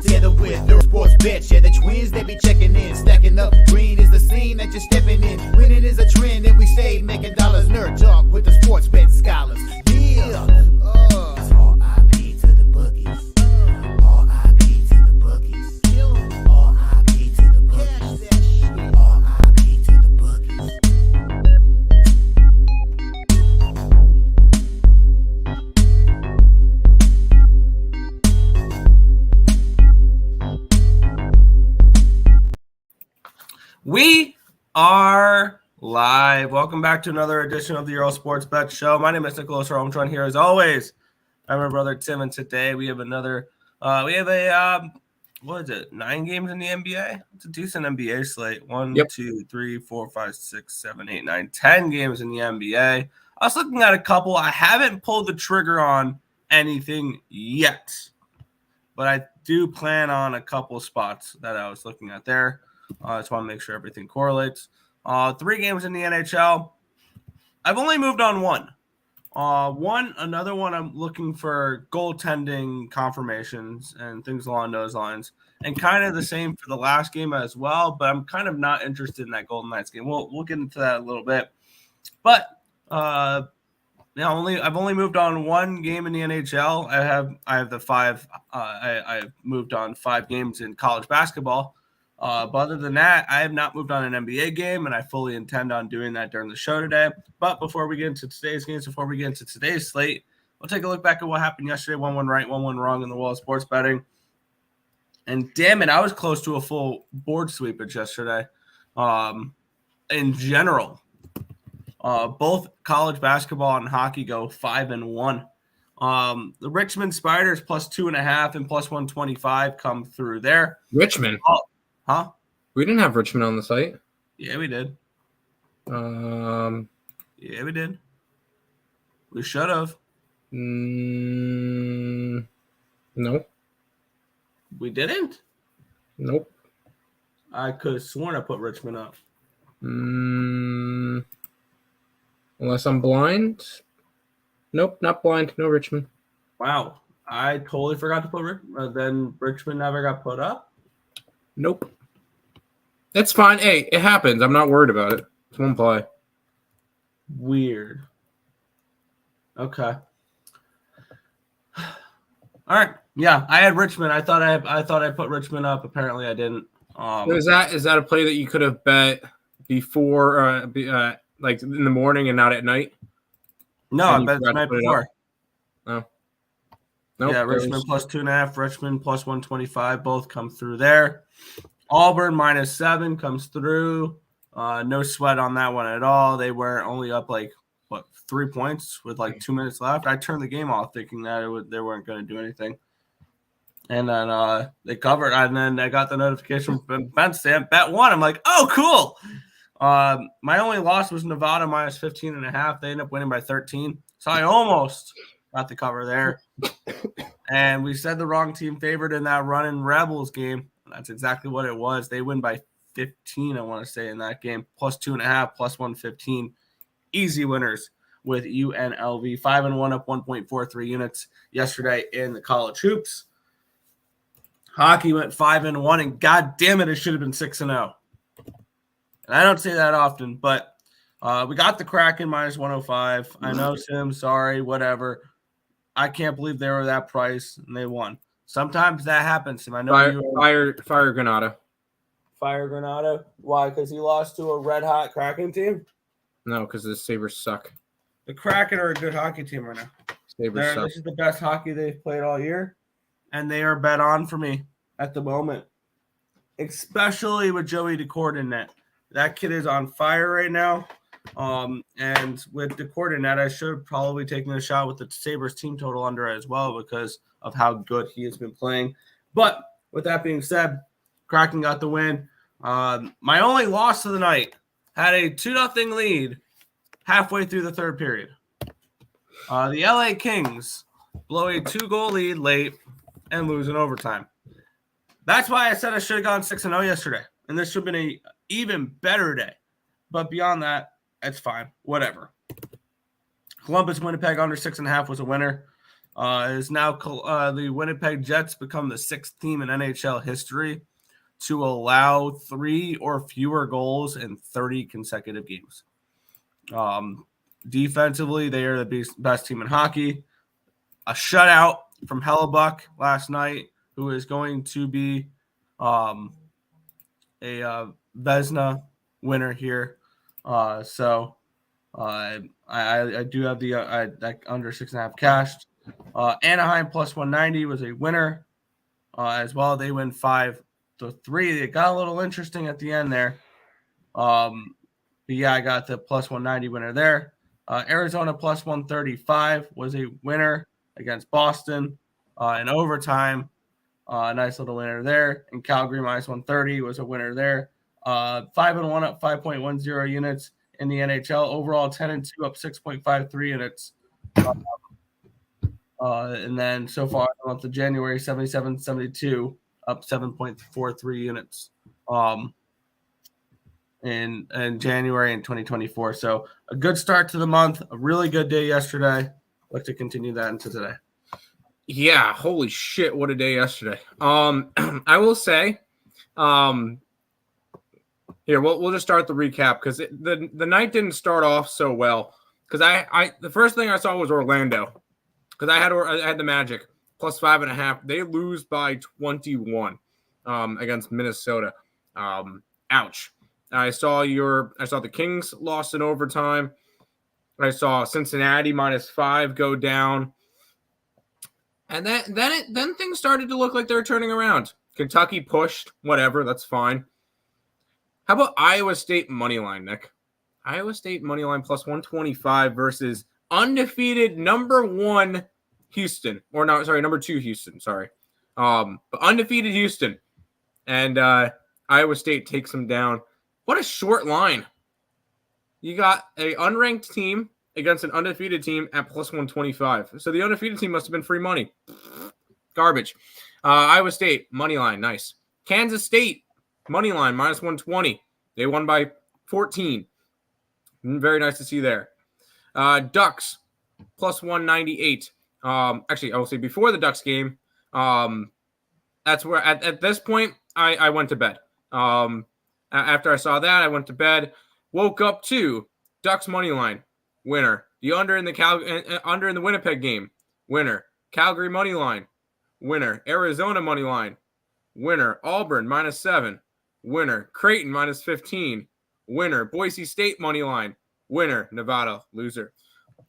Together with the sports bitch, yeah, the twins, they be checking in. Stacking up, green is the scene that you're stepping in. Winning is a trend, and we stay making dollars. Nerd talk with the sports bet scholars. Yeah, R.I.P. to the bookies. R.I.P. to the bookies. R.I.P. to the bookies. R.I.P. to the bookies. We are live. Welcome back to another edition of the Earle Sports Bet Show. My name is Nicholas Armstrong here as always. I'm my brother Tim, and today we have another. We have a what is it? 9 games in the NBA. It's a decent NBA slate. 1, 2, 3, 4, 5, 6, 7, 8, 9, 10 games in the NBA. I was looking at a couple. I haven't pulled the trigger on anything yet, but I do plan on a couple spots that I was looking at there. I just want to make sure everything correlates. 3 games in the NHL. I've only moved on one. Another one I'm looking for goaltending confirmations and things along those lines. And kind of the same for the last game as well, but I'm kind of not interested in that Golden Knights game. We'll get into that a little bit. But I've only moved on one game in the NHL. I have the 5 I've moved on 5 games in college basketball. But other than that, I have not moved on an NBA game, and I fully intend on doing that during the show today. But before we get into today's games, before we get into today's slate, we'll take a look back at what happened yesterday. 1-1 right, 1-1 wrong in the world of sports betting. And damn it, I was close to a full board sweepage yesterday. In general, both college basketball and hockey go 5-1. The Richmond Spiders plus 2.5 and plus 125 come through there. Richmond. Huh? We didn't have Richmond on the site. Yeah, we did. Yeah, we did. We should have. No. We didn't? Nope. I could have sworn I put Richmond up. Unless I'm blind. Nope, not blind. No Richmond. Wow. I totally forgot to put Richmond. Then Richmond never got put up? Nope. That's fine. Hey, it happens. I'm not worried about it. It's one play. Weird. Okay. All right. Yeah, I had Richmond. I thought I put Richmond up. Apparently, I didn't. Is that a play that you could have bet before, like in the morning and not at night? No, I bet the night before. No. Nope, yeah, Richmond plus 2.5, Richmond plus 125, both come through there. Auburn minus 7 comes through. No sweat on that one at all. They were only up 3 points with 2 minutes left. I turned the game off thinking that they weren't going to do anything. And then they covered, and then I got the notification from Ben Stamp, bet 1. I'm like, oh, cool. My only loss was Nevada minus 15.5. They ended up winning by 13. So I almost got the cover there. And we said the wrong team favored in that Runnin' Rebels game. That's exactly what it was. They win by 15, I want to say, in that game. Plus 2.5, plus 115. Easy winners with UNLV. 5-1 up 1.43 units yesterday in the college hoops. Hockey went 5-1, and god damn it should have been 6-0. And I don't say that often, but we got the Kraken minus 105. I know, Tim, sorry, whatever. I can't believe they were that price, and they won. Sometimes that happens. I know Fire Granada. Fire Granada? Why? Because he lost to a red-hot Kraken team? No, because the Sabres suck. The Kraken are a good hockey team right now. Sabres suck. This is the best hockey they've played all year, and they are bet on for me at the moment, especially with Joey Decord in net. That kid is on fire right now. And with the coordinate, I should have probably taken a shot with the Sabres team total under as well because of how good he has been playing. But with that being said, Kraken got the win. My only loss of the night had a 2-0 lead halfway through the third period. The LA Kings blow a 2-goal lead late and lose in overtime. That's why I said I should have gone 6-0 yesterday. And this should have been an even better day. But beyond that, it's fine. Whatever. Columbus Winnipeg under 6.5 was a winner. is now the Winnipeg Jets become the 6th team in NHL history to allow 3 or fewer goals in 30 consecutive games. Defensively, they are the best team in hockey. A shutout from Hellebuck last night, who is going to be a Vezina winner here. I do have the under 6.5 cashed. Anaheim plus 190 was a winner as well. They win 5-3. It got a little interesting at the end there. But yeah, I got the plus 190 winner there. Arizona plus 135 was a winner against Boston in overtime. Nice little winner there. And Calgary minus 130 was a winner there. 5-1 up 5.10 units in the NHL. Overall 10-2 up 6.53 units. And then so far up to January 77-72 up 7.43 units. In January in 2024. So a good start to the month, a really good day yesterday. I'd like to continue that into today. Yeah, holy shit, what a day yesterday. I will say, here we'll just start the recap because the night didn't start off so well. Because I the first thing I saw was Orlando. Because I had the Magic plus 5.5. They lose by 21 against Minnesota. Ouch. I saw the Kings lost in overtime. I saw Cincinnati minus 5 go down. And then things started to look like they were turning around. Kentucky pushed, whatever, that's fine. How about Iowa State money line, Nick? Iowa State money line plus 125 versus undefeated number 2 Houston. Sorry. But undefeated Houston. And Iowa State takes them down. What a short line. You got an unranked team against an undefeated team at plus 125. So the undefeated team must have been free money. Garbage. Iowa State, money line, nice. Kansas State, money line, minus 120. They won by 14. Very nice to see there. Ducks, plus 198. Actually, I will say before the Ducks game, that's where, at this point, I went to bed. After I saw that, I went to bed. Woke up to Ducks money line, winner. The under in the Winnipeg game, winner. Calgary money line, winner. Arizona money line, winner. Auburn minus 7, winner. Creighton minus 15, winner. Boise State money line, winner. Nevada loser.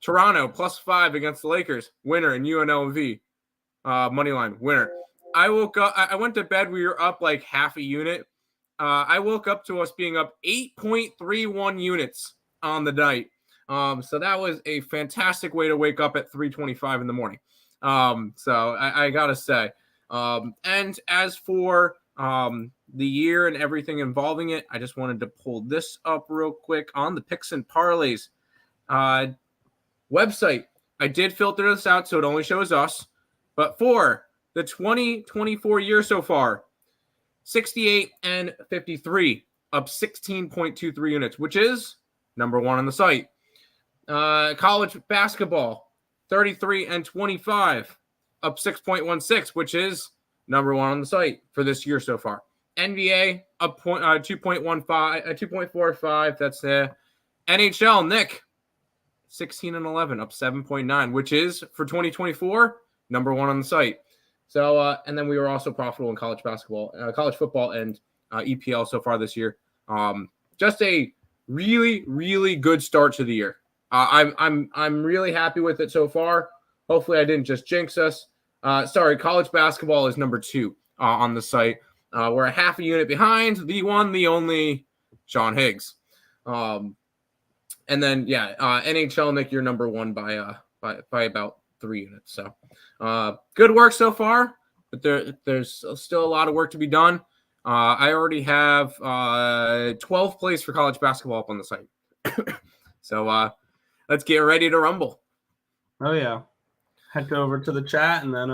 Toronto plus 5 against the Lakers, winner. And UNLV money line, winner. I woke up. I went to bed. We were up like half a unit. I woke up to us being up 8.31 units on the night. So that was a fantastic way to wake up at 3:25 in the morning. So I gotta say. And as for the year and everything involving it, I just wanted to pull this up real quick on the Picks and Parleys website. I did filter this out so it only shows us. But for the 2024 year so far, 68 and 53, up 16.23 units, which is number 1 on the site. College basketball, 33 and 25, up 6.16, which is number 1 on the site for this year so far. NBA, up 2.45. That's NHL, Nick, 16 and 11, up 7.9, which is for 2024, number 1 on the site. So, and then we were also profitable in college basketball, college football, and EPL so far this year. Just a really, really good start to the year. I'm really happy with it so far. Hopefully, I didn't just jinx us. Sorry, college basketball is number 2 on the site. We're a half a unit behind the one, the only Sean Higgs. And then NHL, Nick, you're number 1 by about 3 units. So good work so far, but there's still a lot of work to be done. I already have 12 plays for college basketball up on the site. So let's get ready to rumble. Oh yeah, head over to the chat and then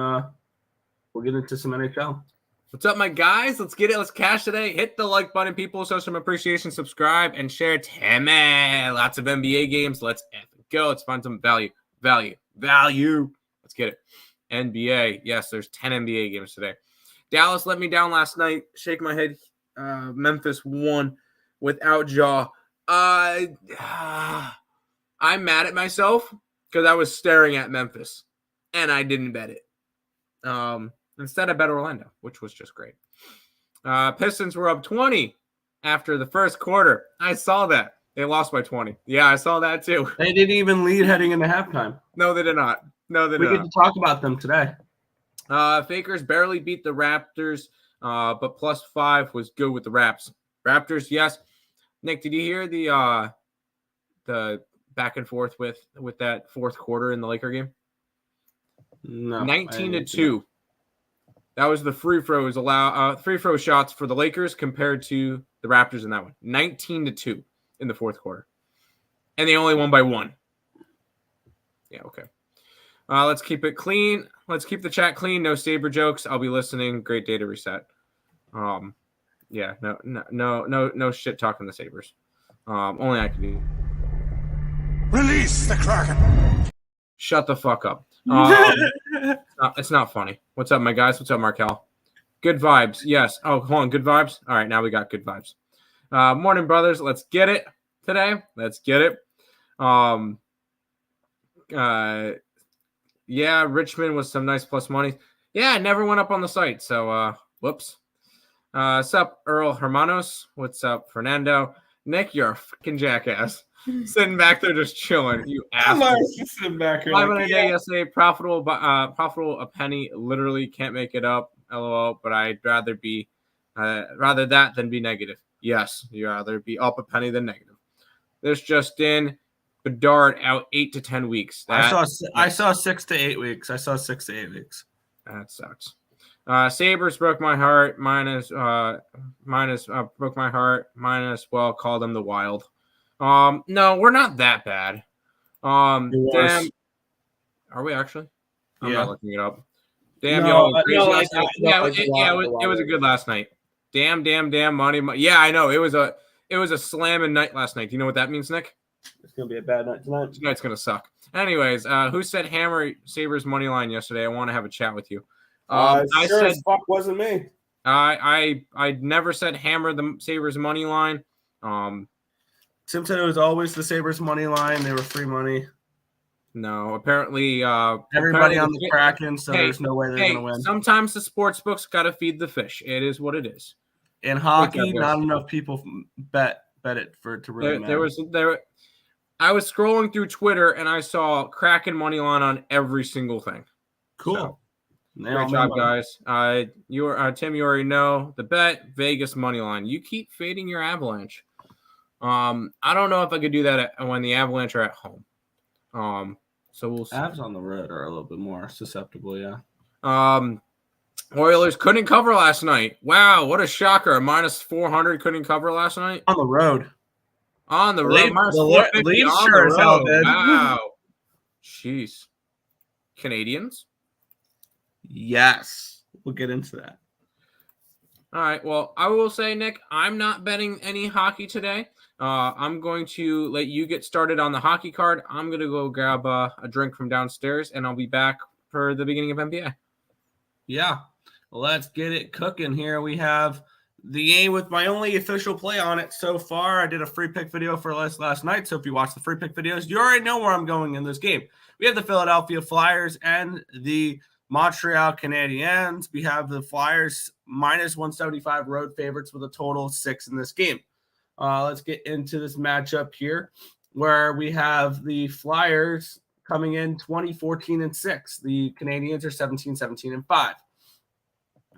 we'll get into some NHL. What's up, my guys? Let's get it. Let's cash today. Hit the like button, people. Show some appreciation. Subscribe and share. Timmy, lots of NBA games. Let's go. Let's find some value. Let's Let's get it. NBA. Yes, there's 10 NBA games today. Dallas let me down last night. Shake my head. Memphis won without Ja. I'm mad at myself because I was staring at Memphis and I didn't bet it. Instead, I bet Orlando, which was just great. Pistons were up 20 after the first quarter. I saw that. They lost by 20. Yeah, I saw that too. They didn't even lead heading into halftime. No, they did not. We get to talk about them today. Fakers barely beat the Raptors, but +5 was good with the Raps. Raptors, yes. Nick, did you hear the back and forth with that fourth quarter in the Laker game? No. 19-2. That was the free throw shots for the Lakers compared to the Raptors in that one. 19-2 in the fourth quarter. And they only won by 1. Yeah, okay. Let's keep it clean. Let's keep the chat clean. No Saber jokes. I'll be listening. Great day to reset. Yeah, no shit talking the Sabres. Only I can do. Release the Kraken. Shut the fuck up. It's not funny. What's up, my guys? What's up, Markel? Good vibes. Yes. Oh, hold on. Good vibes. All right, now we got good vibes. Morning, brothers. Let's get it today. Let's get it. Yeah, Richmond was some nice plus money. Yeah, it never went up on the site. So, whoops. What's up, Earle Hermanos? What's up, Fernando? Nick, you're a fucking jackass. Sitting back there just chilling. You asshole. Sitting back here. 5 on a day yesterday. Profitable a penny. Literally can't make it up. LOL. But I'd rather that than be negative. Yes, you'd rather be up a penny than negative. There's Justin Bedard out 8 to 10 weeks. I saw 6 to 8 weeks. That sucks. Sabres broke my heart. Minus broke my heart. Minus, well, call them the Wild. No, we're not that bad. Damn. Are we actually? I'm not looking it up. Damn, y'all. It was a good last night. Damn, money. Yeah, I know. It was a slamming night last night. Do you know what that means, Nick? It's gonna be a bad night tonight. Tonight's gonna suck. Anyways, who said hammer Sabres money line yesterday? I want to have a chat with you. I said as fuck wasn't me. I never said hammer the Sabres money line. Tim said it was always the Sabres money line. They were free money. No, apparently everybody on the Kraken, so there's no way they're gonna win. Sometimes the sports books gotta feed the fish. It is what it is. In hockey, not enough people bet it for it to really matter. I was scrolling through Twitter and I saw Kraken money line on every single thing. Cool. So, great job, guys. Tim, you already know the bet. Vegas money line. You keep fading your Avalanche. I don't know if I could do that when the Avalanche are at home. So we'll see. Avs on the road are a little bit more susceptible, yeah. Oilers couldn't cover last night. Wow, what a shocker! Minus 400 couldn't cover last night on the road. Minus 450 on the road. Wow. Jeez. Canadians? Yes. We'll get into that. All right. Well, I will say, Nick, I'm not betting any hockey today. I'm going to let you get started on the hockey card. I'm going to go grab a drink from downstairs, and I'll be back for the beginning of NBA. Yeah. Let's get it cooking here. We have the game with my only official play on it so far. I did a free pick video for last night, so if you watch the free pick videos, you already know where I'm going in this game. We have the Philadelphia Flyers and the Montreal Canadiens. We have the Flyers minus 175 road favorites with a total of 6 in this game. Let's get into this matchup here where we have the Flyers coming in 20-14-6. The Canadiens are 17-17-5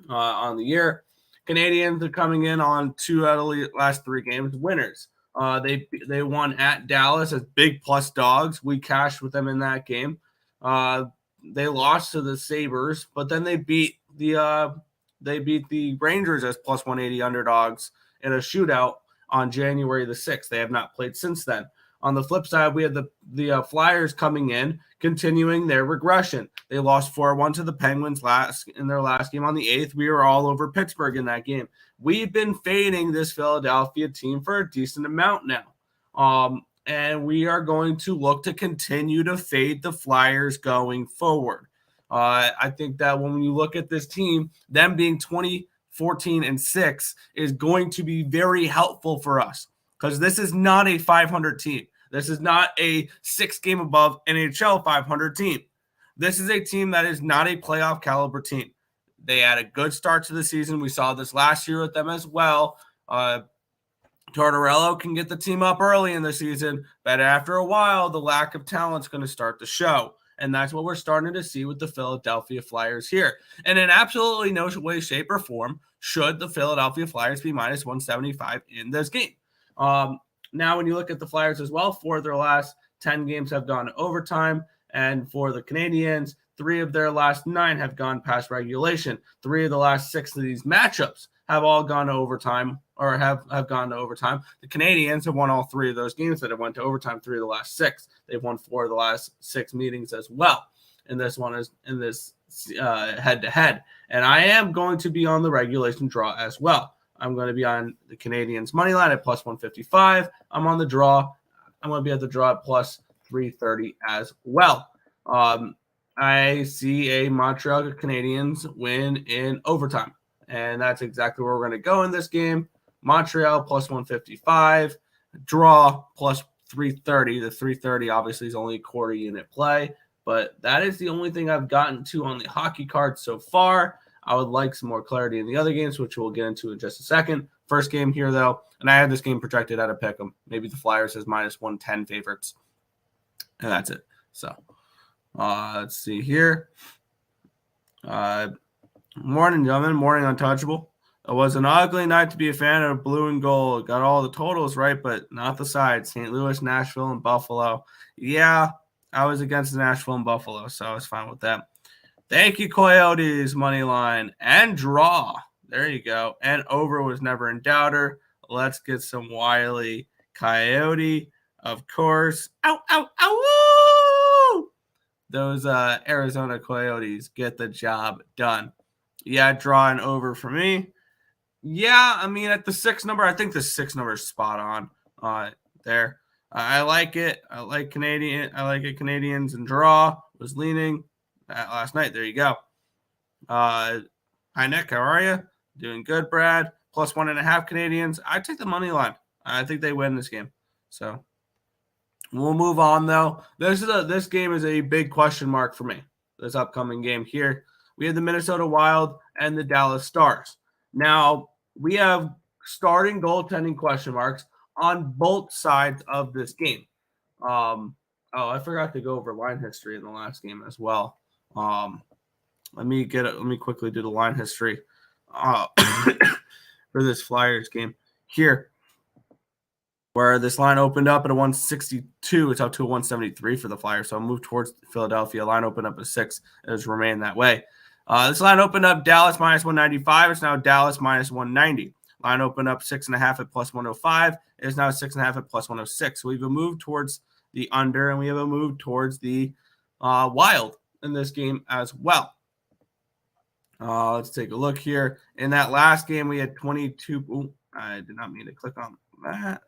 on the year. Canadians are coming in on 2 out of the last 3 games winners. They won at Dallas as big plus dogs. We cashed with them in that game. They lost to the Sabres, but then they beat the Rangers as plus 180 underdogs in a shootout on January the 6th. They have not played since then. On the flip side, we had the Flyers coming in, continuing their regression. They lost 4-1 to the Penguins in their last game on the 8th. We were all over Pittsburgh in that game. We've been fading this Philadelphia team for a decent amount now. And we are going to look to continue to fade the Flyers going forward. I think that when you look at this team, them being 20-14-6 is going to be very helpful for us because this is not a 500 team. This is not a 6 game above NHL 500 team. This is a team that is not a playoff caliber team. They had a good start to the season. We saw this last year with them as well. Tortorella can get the team up early in the season, but after a while, the lack of talent is going to start to show. And that's what we're starting to see with the Philadelphia Flyers here. And in absolutely no way, shape, or form should the Philadelphia Flyers be minus 175 in this game. Now, when you look at the Flyers as well, 4 of their last 10 games have gone to overtime. And for the Canadiens, 3 of their last 9 have gone past regulation. 3 of the last 6 of these matchups have all gone to overtime or have gone to overtime. The Canadiens have won all 3 of those games that have went to overtime, 3 of the last 6. They've won 4 of the last 6 meetings as well. And this one is in this head-to-head. And I am going to be on the regulation draw as well. I'm going to be on the Canadiens money line at plus 155. I'm on the draw. I'm going to be at the draw at plus 330 as well. I see a Montreal Canadiens win in overtime. And that's exactly where we're going to go in this game. Montreal plus 155, draw plus 330. The 330 obviously is only a quarter unit play, but that is the only thing I've gotten to on the hockey card so far. I would like some more clarity in the other games, which we'll get into in just a second. First game here, though, and I had this game projected at a pick'em. Maybe the Flyers as minus 110 favorites, and that's it. So let's see here. Morning, gentlemen. Morning, Untouchable. It was an ugly night to be a fan of blue and gold. Got all the totals right, but not the sides. St. Louis, Nashville, and Buffalo. Yeah, I was against Nashville and Buffalo, so I was fine with that. Thank you, Coyotes, money line, and draw. There you go. And over was never in doubter. Let's get some Wiley Coyote, of course. Ow, ow, ow, woo! Those Arizona Coyotes get the job done. Yeah, draw and over for me. Yeah, I mean, at the 6 number, I think the 6 number is spot on there. I like it. I like it. Canadiens and draw. Was leaning last night. There you go. Hi, Nick. How are you? Doing good, Brad. Plus 1.5 Canadiens. I take the money line. I think they win this game. So we'll move on, though. This game is a big question mark for me, this upcoming game here. We have the Minnesota Wild and the Dallas Stars. Now, we have starting goaltending question marks on both sides of this game. I forgot to go over line history in the last game as well. Let me quickly do the line history for this Flyers game here, where this line opened up at a 162. It's up to a 173 for the Flyers. So I'll move towards Philadelphia. Line opened up at 6. It has remained that way. This line opened up Dallas minus 195. It's now Dallas minus 190. Line opened up 6.5 at plus 105. It is now 6.5 at plus 106. So we have a move towards the under, and we have a move towards the Wild in this game as well. Let's take a look here. In that last game, we had 22. Ooh, I did not mean to click on that.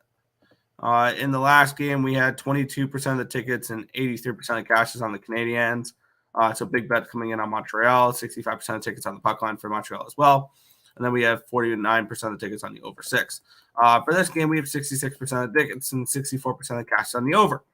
In the last game, we had 22% of the tickets and 83% of cashes on the Canadiens. So big bet coming in on Montreal, 65% of tickets on the puck line for Montreal as well. And then we have 49% of the tickets on the over 6. For this game, we have 66% of the tickets and 64% of cash on the over.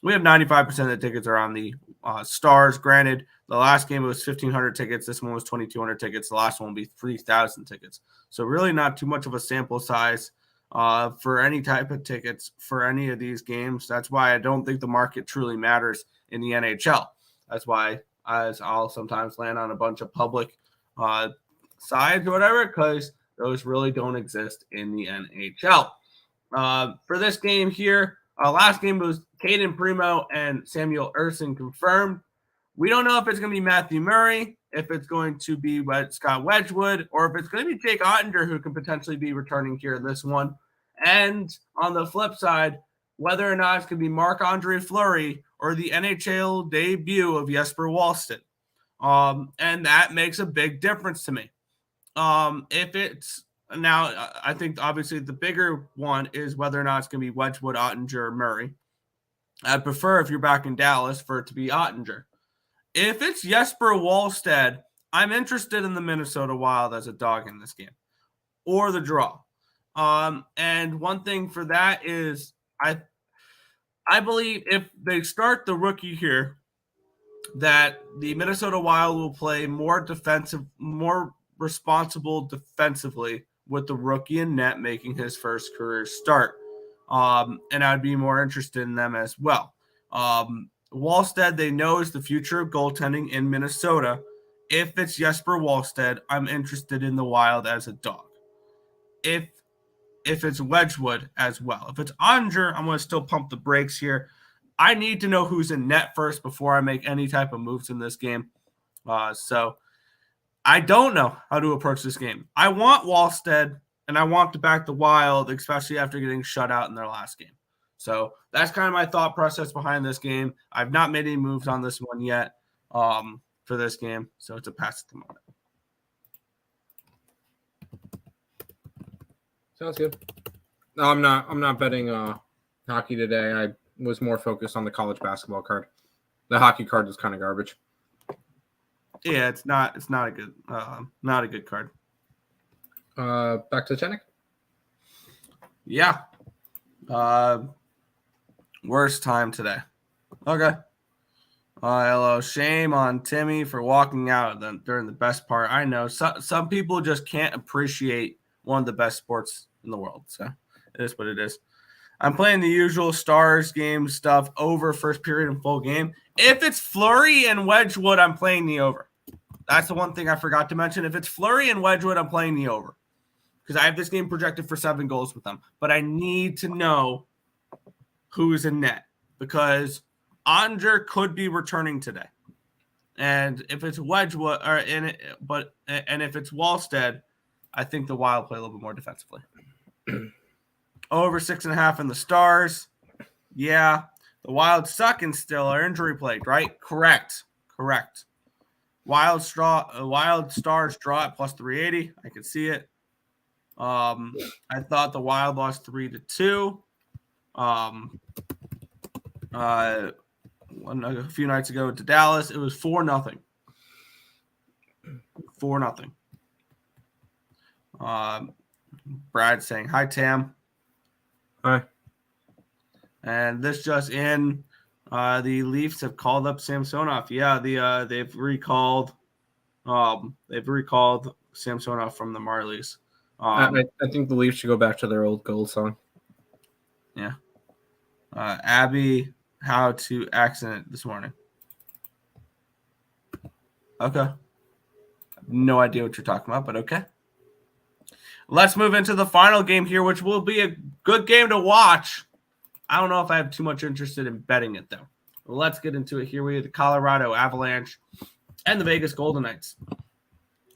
We have 95% of the tickets are on the Stars. Granted, the last game it was 1,500 tickets. This one was 2,200 tickets. The last one will be 3,000 tickets. So really not too much of a sample size for any type of tickets for any of these games. That's why I don't think the market truly matters in the NHL. That's why I'll sometimes land on a bunch of public sides or whatever, because those really don't exist in the NHL. For this game here, last game was Caden Primo and Samuel Ersson confirmed. We don't know if it's going to be Matthew Murray, if it's going to be Scott Wedgwood, or if it's going to be Jake Ottinger, who could potentially be returning here in this one. And on the flip side, whether or not it's going to be Marc-Andre Fleury or the NHL debut of Jesper Wallstedt. And that makes a big difference to me. If it's now, I think obviously the bigger one is whether or not it's going to be Wedgwood, Ottinger, or Murray. I'd prefer, if you're back in Dallas, for it to be Ottinger. If it's Jesper Wallstedt, I'm interested in the Minnesota Wild as a dog in this game or the draw. And one thing for that is I believe if they start the rookie here, that the Minnesota Wild will play more defensive, more responsible defensively with the rookie in net making his first career start. And I'd be more interested in them as well. Wallstedt, they know, is the future of goaltending in Minnesota. If it's Jesper Wallstedt, I'm interested in the Wild as a dog. If it's Wedgwood as well. If it's Onger, I'm going to still pump the brakes here. I need to know who's in net first before I make any type of moves in this game. So I don't know how to approach this game. I want Wallstedt, and I want to back the Wild, especially after getting shut out in their last game. So that's kind of my thought process behind this game. I've not made any moves on this one yet for this game, so it's a pass at the moment. Sounds good. No, I'm not betting hockey today. I was more focused on the college basketball card. The hockey card is kind of garbage. Yeah, it's not a good card. Back to Chenik. Yeah. Worst time today. Okay. Hello. Shame on Timmy for walking out during the best part. I know some people just can't appreciate one of the best sports in the world. So it is what it is. I'm playing the usual Stars game stuff over first period and full game. If it's Fleury and Wedgwood, I'm playing the over. That's the one thing I forgot to mention. If it's Fleury and Wedgwood, I'm playing the over because I have this game projected for 7 goals with them. But I need to know who's in net because Onger could be returning today. And if it's Wedgwood, and if it's Wallstedt, I think the Wild play a little bit more defensively. Over 6.5 in the Stars. Yeah. The Wild suck and still are injury plagued, right? Correct. Wild Stars draw at plus 380. I can see it. I thought the Wild lost 3-2. A few nights ago to Dallas, it was 4-0. 4-0. Brad saying hi, Tam. Hi. And this just in, the Leafs have called up Samsonov. Yeah, they've recalled Samsonov from the Parleys. I think the Leafs should go back to their old gold song. Yeah. Abby, how to accident this morning. Okay. No idea what you're talking about, but okay. Let's move into the final game here, which will be a good game to watch. I don't know if I have too much interest in betting it, though. Let's get into it here. We have the Colorado Avalanche and the Vegas Golden Knights.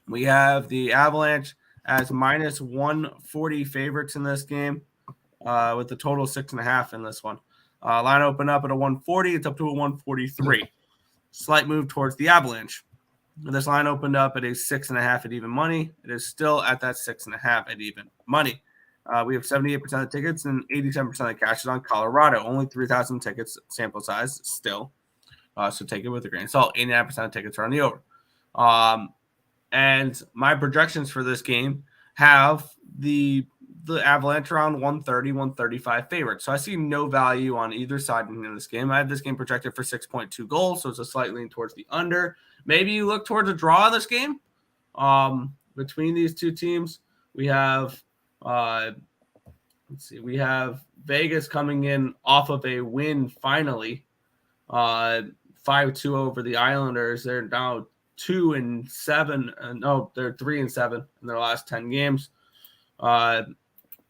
We have the Avalanche as minus 140 favorites in this game with the total 6.5 in this one. Line open up at a 140. It's up to a 143. Slight move towards the Avalanche. This line opened up at a 6.5 at even money. It is still at that 6.5 at even money. We have 78% of the tickets and 87% of the cash is on Colorado. Only 3,000 tickets sample size still. So take it with a grain of salt. 89% of tickets are on the over. And my projections for this game have the Avalanche around 130, 135 favorites. So I see no value on either side in this game. I have this game projected for 6.2 goals, so it's a slight lean towards the under. Maybe you look towards a draw in this game. Between these two teams, we have we have Vegas coming in off of a win finally. 5-2 over the Islanders. They're now 2-7. No, they're 3-7 in their last 10 games. And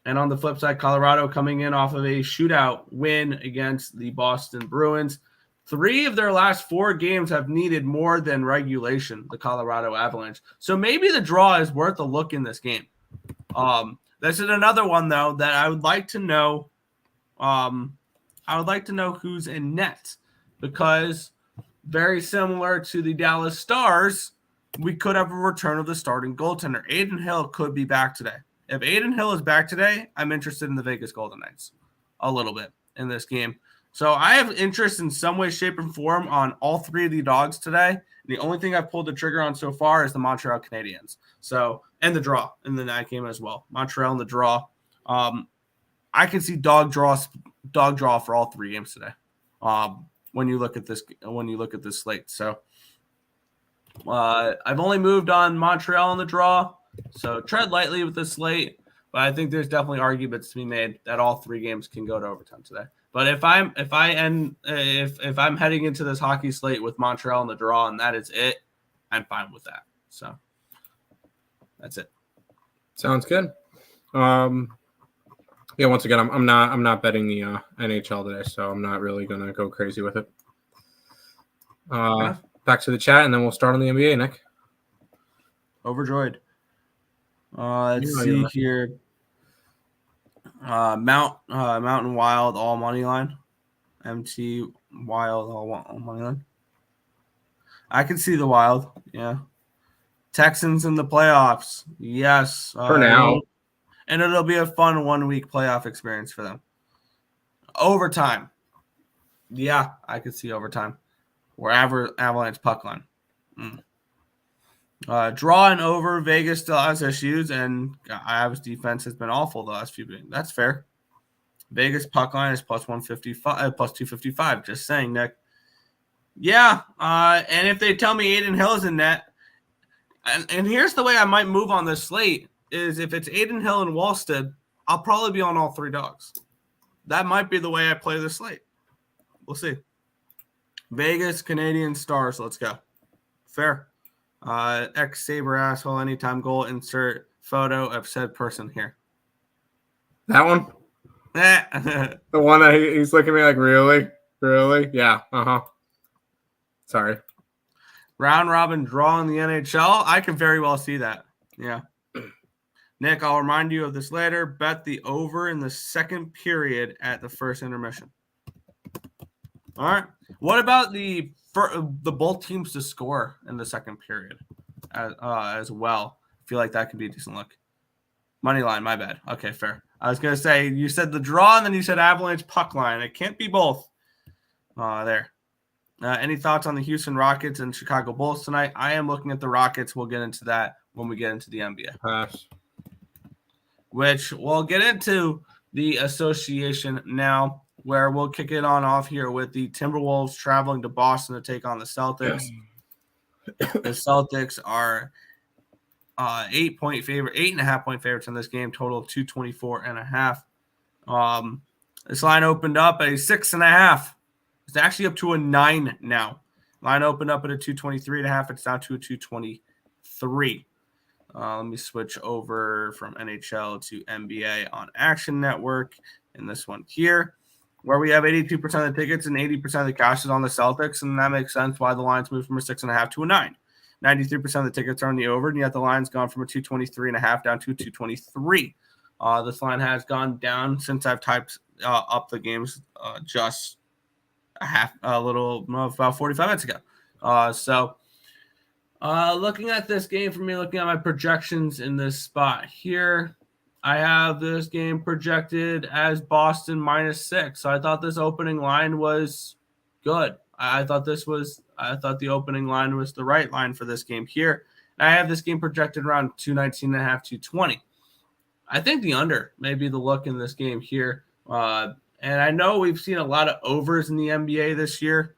on the flip side, Colorado coming in off of a shootout win against the Boston Bruins. 3 of their last 4 games have needed more than regulation, the Colorado Avalanche. So maybe the draw is worth a look in this game. This is another one, though, that I would like to know. I would like to know who's in net because very similar to the Dallas Stars, we could have a return of the starting goaltender. Adin Hill could be back today. If Adin Hill is back today, I'm interested in the Vegas Golden Knights a little bit in this game. So I have interest in some way, shape, and form on all three of the dogs today. The only thing I've pulled the trigger on so far is the Montreal Canadiens. So, and the draw in the night game as well. Montreal and the draw. I can see dog draw for all three games today. When you look at this slate. So I've only moved on Montreal in the draw. So tread lightly with this slate. But I think there's definitely arguments to be made that all three games can go to overtime today. But if I'm heading into this hockey slate with Montreal in the draw and that is it, I'm fine with that. So that's it. Sounds good. Yeah, once again, I'm not betting the NHL today, so I'm not really gonna go crazy with it. Back to the chat, and then we'll start on the NBA, Nick. Overjoyed. Let's see here. Mountain Wild all money line. MT Wild all money line. I can see the Wild. Yeah. Texans in the playoffs. Yes. For now. And it'll be a fun 1 week playoff experience for them. Overtime. Yeah, I could see overtime. Or Avalanche puck line. Draw and over. Vegas still has issues, and Avs defense has been awful the last few games. That's fair. Vegas puck line is plus 155, plus 255. Just saying, Nick. Yeah, and if they tell me Aiden Hill is in net, and here's the way I might move on this slate is if it's Aiden Hill and Wallstead, I'll probably be on all three dogs. That might be the way I play this slate. We'll see. Vegas, Canadian Stars. Let's go. Fair. Ex-Saber asshole, anytime goal, insert photo of said person here. That one? The one that he's looking at me like, really? Really? Yeah. Sorry. Round robin draw in the NHL. I can very well see that. Yeah. Nick, I'll remind you of this later. Bet the over in the second period at the first intermission. All right. What about the both teams to score in the second period as well? I feel like that could be a decent look. Money line, my bad. Okay, fair. I was going to say, you said the draw, and then you said Avalanche puck line. It can't be both. There. Any thoughts on the Houston Rockets and Chicago Bulls tonight? I am looking at the Rockets. We'll get into that when we get into the NBA. Pass. Which we'll get into the association now, where we'll kick it on off here with the Timberwolves traveling to Boston to take on the Celtics. The Celtics are 8.5 point favorites in this game, total of 224.5. This line opened up at a 6.5. It's actually up to a 9 now. Line opened up at a 223.5. It's down to a 223. Let me switch over from NHL to NBA on Action Network in this one here, where we have 82% of the tickets and 80% of the cash is on the Celtics, and that makes sense why the line's moved from a 6.5 to a 9. 93% of the tickets are on the over, and yet the line's gone from a 223.5 down to a 223. This line has gone down since I've typed up the games just about 45 minutes ago. Looking at this game for me, looking at my projections in this spot here, I have this game projected as Boston -6. So I thought this opening line was good. I thought the opening line was the right line for this game here. And I have this game projected around 219.5, 220. I think the under may be the look in this game here. And I know we've seen a lot of overs in the NBA this year.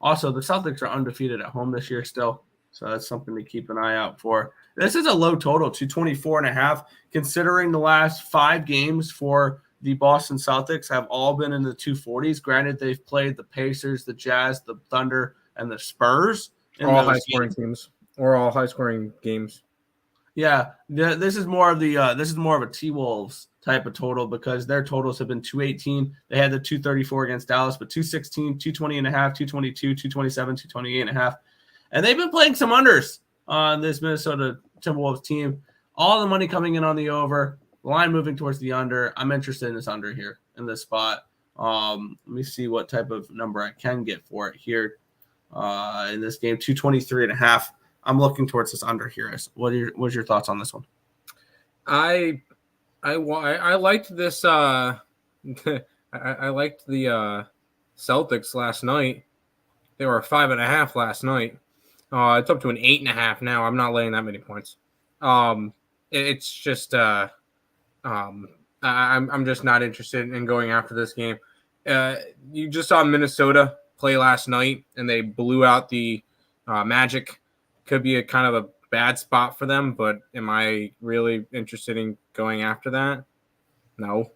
Also, the Celtics are undefeated at home this year still. So that's something to keep an eye out for. This is a low total, 224.5, considering the last 5 games for the Boston Celtics have all been in the 240s. Granted, they've played the Pacers, the Jazz, the Thunder, and the Spurs. All high-scoring teams. Or all high-scoring games. Yeah, this is more of a T-Wolves type of total because their totals have been 218. They had the 234 against Dallas, but 216, 220.5, 222, 227, 228.5. And they've been playing some unders on this Minnesota Timberwolves team. All the money coming in on the over, the line moving towards the under. I'm interested in this under here in this spot. Let me see what type of number I can get for it here in this game, 223.5. I'm looking towards this under here. What's your thoughts on this one? I liked this I liked the Celtics last night. They were 5.5 last night. It's up to an 8.5 now. I'm not laying that many points. It's just I'm just not interested in going after this game. You just saw Minnesota play last night, and they blew out the Magic. Could be a kind of a bad spot for them, but am I really interested in going after that? No.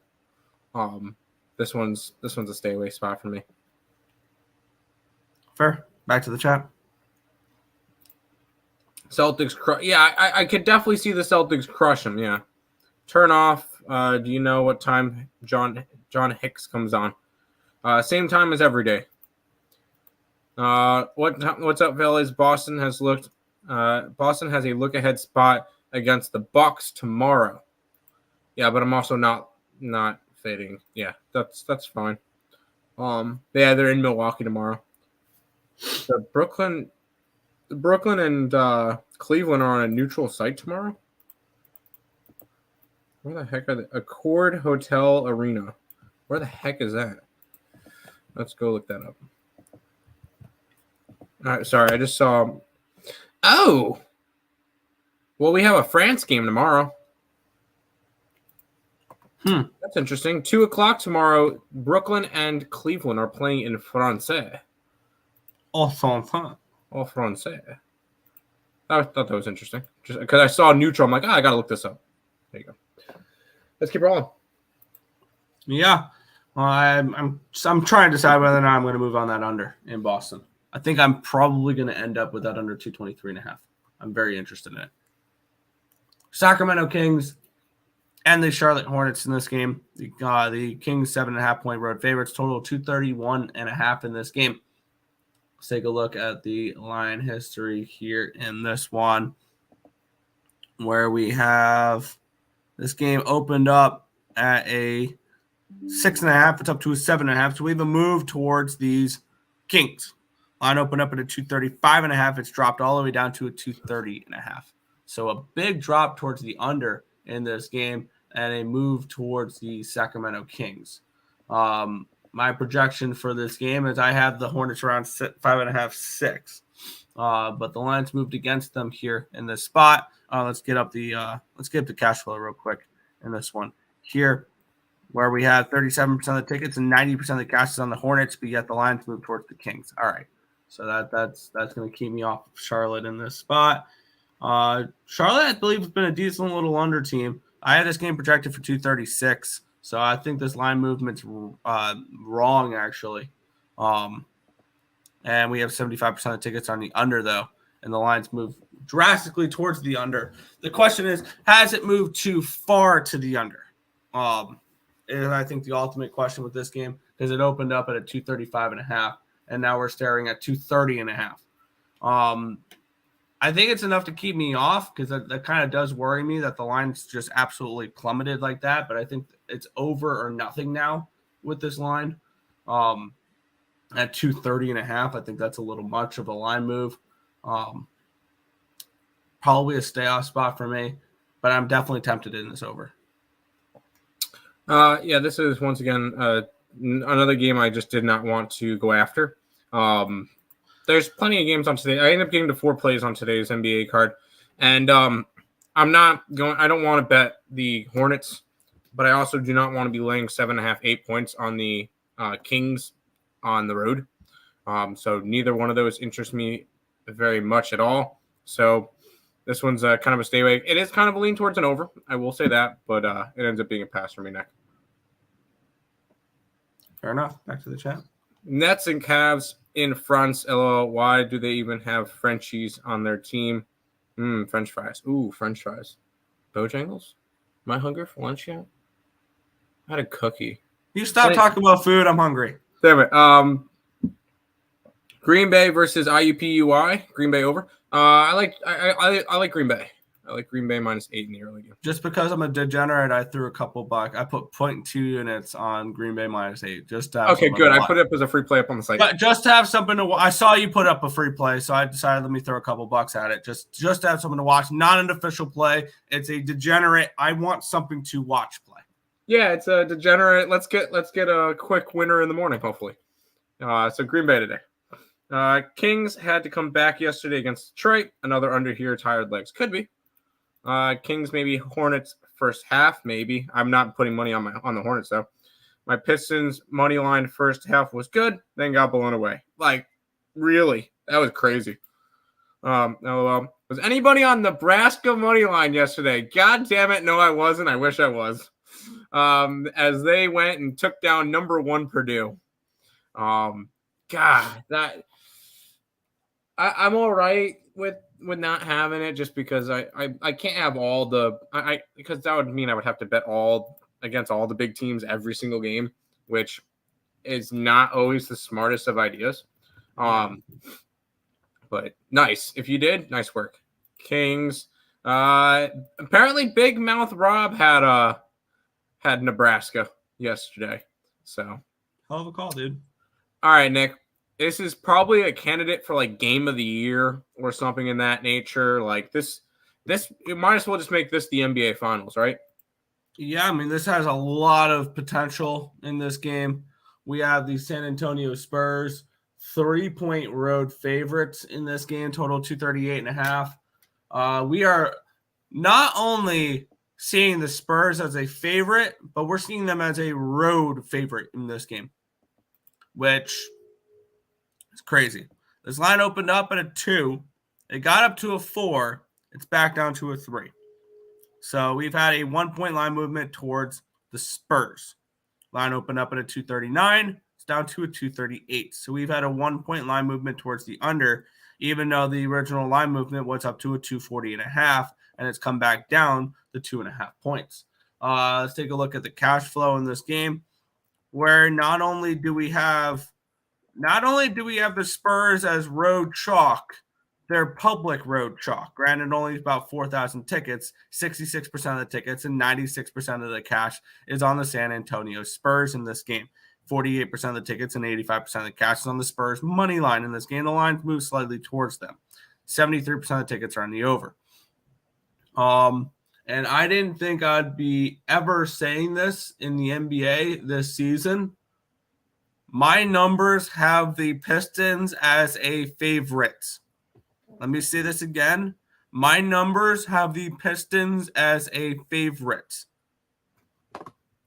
This one's a stay away spot for me. Fair. Back to the chat. Celtics, I could definitely see the Celtics crush them. Yeah. Turn off. Do you know what time John Hicks comes on? Same time as every day. What's up, fellas? Boston has a look ahead spot against the Bucks tomorrow. Yeah, but I'm also not fading. Yeah, that's fine. They're in Milwaukee tomorrow. The Brooklyn and Cleveland are on a neutral site tomorrow. Where the heck are they? Accord Hotel Arena. Where the heck is that? Let's go look that up. All right, sorry, I just saw. Oh, well, we have a France game tomorrow. That's interesting. 2:00 tomorrow. Brooklyn and Cleveland are playing in Francais. Au Français. Au Francais. I thought that was interesting. Just because I saw neutral, I'm like, I gotta look this up. There you go. Let's keep rolling. Yeah. Well, I'm trying to decide whether or not I'm going to move on that under in Boston. I think I'm probably going to end up with that under 223.5. I'm very interested in it. Sacramento Kings and the Charlotte Hornets in this game. The Kings 7.5-point road favorites, total 231.5 in this game. Let's take a look at the line history here in this one, where we have this game opened up at a 6.5. It's up to a 7.5. So we have a move towards these Kings. Line opened up at a 235.5. It's dropped all the way down to a 230.5. So a big drop towards the under in this game and a move towards the Sacramento Kings. My projection for this game is I have the Hornets around 5.5, 6. But the line's moved against them here in this spot. Let's get up the cash flow real quick in this one here, where we have 37% of the tickets and 90% of the cash is on the Hornets, but yet the line's moved towards the Kings. All right, so that's going to keep me off of Charlotte in this spot. Charlotte, I believe, has been a decent little under team. I had this game projected for 236, so I think this line movement's wrong actually. And we have 75% of the tickets on the under though, and the line's moved drastically towards the under. The question is, has it moved too far to the under? And I think the ultimate question with this game, because it opened up at a 235.5, and now we're staring at 230.5. I think it's enough to keep me off, because that kind of does worry me that the line's just absolutely plummeted like that. But I think it's over or nothing now with this line. At 230.5, I think that's a little much of a line move. Probably a stay off spot for me, but I'm definitely tempted in this over. Yeah, this is once again another game I just did not want to go after. There's plenty of games on today. I ended up getting to 4 plays on today's NBA card, and I'm not going. I don't want to bet the Hornets, but I also do not want to be laying 7.5, 8 points on the Kings on the road. So neither one of those interests me very much at all. So this one's kind of a stay away. It is kind of a lean towards an over, I will say that, but it ends up being a pass for me, Nick. Fair enough. Back to the chat. Nets and Cavs in France. LOL. Why do they even have Frenchies on their team? French fries. Ooh, French fries. Bojangles? Am I hungry for lunch yet? I had a cookie. You stop talking about food. I'm hungry. Damn it. Green Bay versus IUPUI. Green Bay over. I like Green Bay. I like Green Bay -8 in the early game. Just because I'm a degenerate, I threw a couple bucks. I put 0.2 units on Green Bay -8. Just to have okay, good. I put it up as a free play up on the site. But just to have something to. I saw you put up a free play, so I decided let me throw a couple bucks at it. Just to have something to watch. Not an official play. It's a degenerate. I want something to watch play. Yeah, it's a degenerate. Let's get a quick winner in the morning, hopefully. So Green Bay today. Kings had to come back yesterday against Detroit. Another under here, tired legs. Could be. Kings maybe Hornets first half, maybe. I'm not putting money on the Hornets though. My Pistons money line first half was good, then got blown away. Like, really, that was crazy. Was anybody on Nebraska money line yesterday? God damn it, no, I wasn't. I wish I was. As they went and took down number 1 Purdue. God, that I'm all right with not having it, just because I can't have all the because that would mean I would have to bet all against all the big teams every single game, which is not always the smartest of ideas. But nice. If you did, nice work. Kings. Apparently Big Mouth Rob had Nebraska yesterday. So Hell of a call, dude. all right, Nick. This is probably a candidate for like game of the year or something in that nature. Like this you might as well just make this the NBA Finals, right? Yeah, I mean, this has a lot of potential in this game. We have the San Antonio Spurs, 3-point road favorites in this game, total 238.5. We are not only seeing the Spurs as a favorite, but we're seeing them as a road favorite in this game, which is crazy. This line opened up at a 2. It got up to a 4. It's back down to a 3. So we've had a 1-point line movement towards the Spurs. Line opened up at a 239. It's down to a 238. So we've had a 1-point line movement towards the under, even though the original line movement was up to a 240.5, and it's come back down to 2.5 points. Let's take a look at the cash flow in this game, where not only do we have the Spurs as road chalk, they're public road chalk. Granted, only about 4,000 tickets, 66% of the tickets and 96% of the cash is on the San Antonio Spurs in this game. 48% of the tickets and 85% of the cash is on the Spurs money line in this game. The lines move slightly towards them. 73% of the tickets are on the over. And I didn't think I'd be ever saying this in the NBA this season. My numbers have the Pistons as a favorite. Let me say this again. My numbers have the Pistons as a favorite.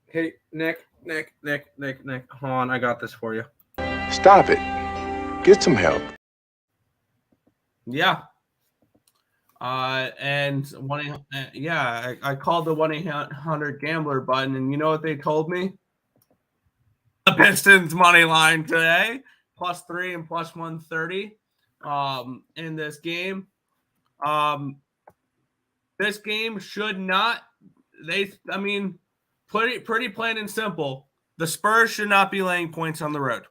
Hey, Nick. Hold on, I got this for you. Stop it. Get some help. Yeah. And I called the 1-800-GAMBLER button, and you know what they told me? The Pistons money line today, +3 and +130 in this game. This game should not. Pretty plain and simple. The Spurs should not be laying points on the road.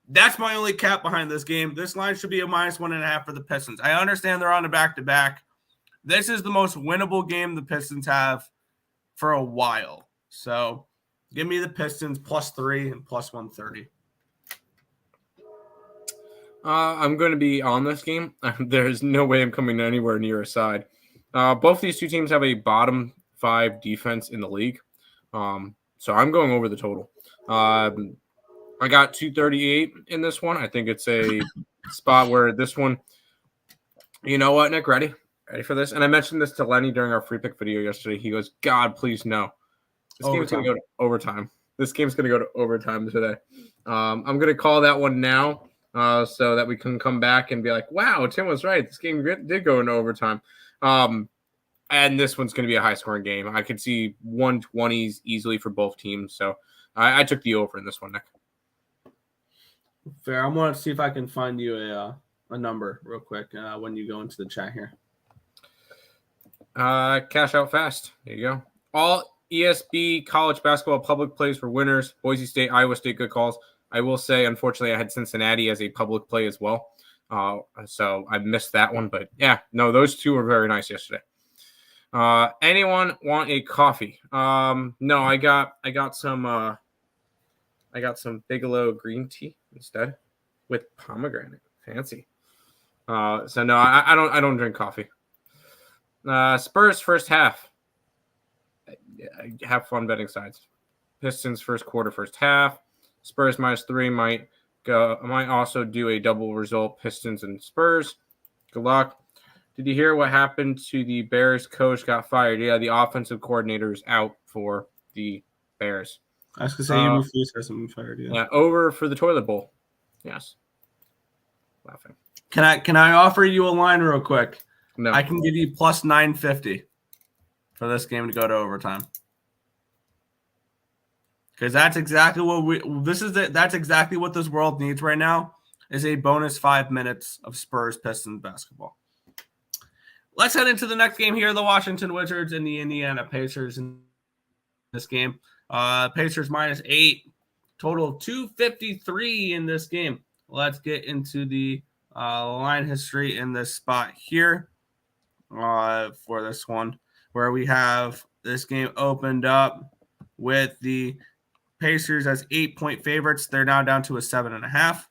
That's my only cap behind this game. This line should be a -1.5 for the Pistons. I understand they're on a back-to-back. This is the most winnable game the Pistons have for a while. So give me the Pistons +3 and +130. I'm going to be on this game. There's no way I'm coming anywhere near a side. Both these two teams have a bottom 5 defense in the league. So I'm going over the total. I got 238 in this one. I think it's a spot where this one, you know what, Nick, ready for this? And I mentioned this to Lenny during our free pick video yesterday. He goes, God, please no. This game's going to go to overtime. This game's going to go to overtime today. I'm going to call that one now so that we can come back and be like, wow, Tim was right. This game did go into overtime. And this one's going to be a high-scoring game. I could see 120s easily for both teams. So I took the over in this one, Nick. Fair. I want to see if I can find you a number real quick when you go into the chat here. Cash out fast. There you go. All ESB college basketball public plays for winners. Boise State, Iowa State, good calls. I will say, unfortunately, I had Cincinnati as a public play as well. So I missed that one. But, yeah, no, those two were very nice yesterday. Anyone want a coffee? No, I got some Bigelow green tea instead with pomegranate. Fancy. So no, I don't drink coffee. Spurs first half. have fun betting sides. Pistons first quarter, first half. Spurs -3 might go. I might also do a double result. Pistons and Spurs. Good luck. Did you hear what happened to the Bears coach got fired? Yeah, the offensive coordinator is out for the Bears. I was going to say, Hugh Freeze hasn't been fired yet. Yeah, over for the toilet bowl. Yes. Laughing. Can I offer you a line real quick? No. I can give you plus 950 for this game to go to overtime. Because that's exactly what that's exactly what this world needs right now is a bonus 5 minutes of Spurs Pistons basketball. Let's head into the next game here, the Washington Wizards and the Indiana Pacers in this game. Pacers -8, total of 253 in this game. Let's get into the line history in this spot here for this one, where we have this game opened up with the Pacers as 8-point favorites. They're now down to a 7.5.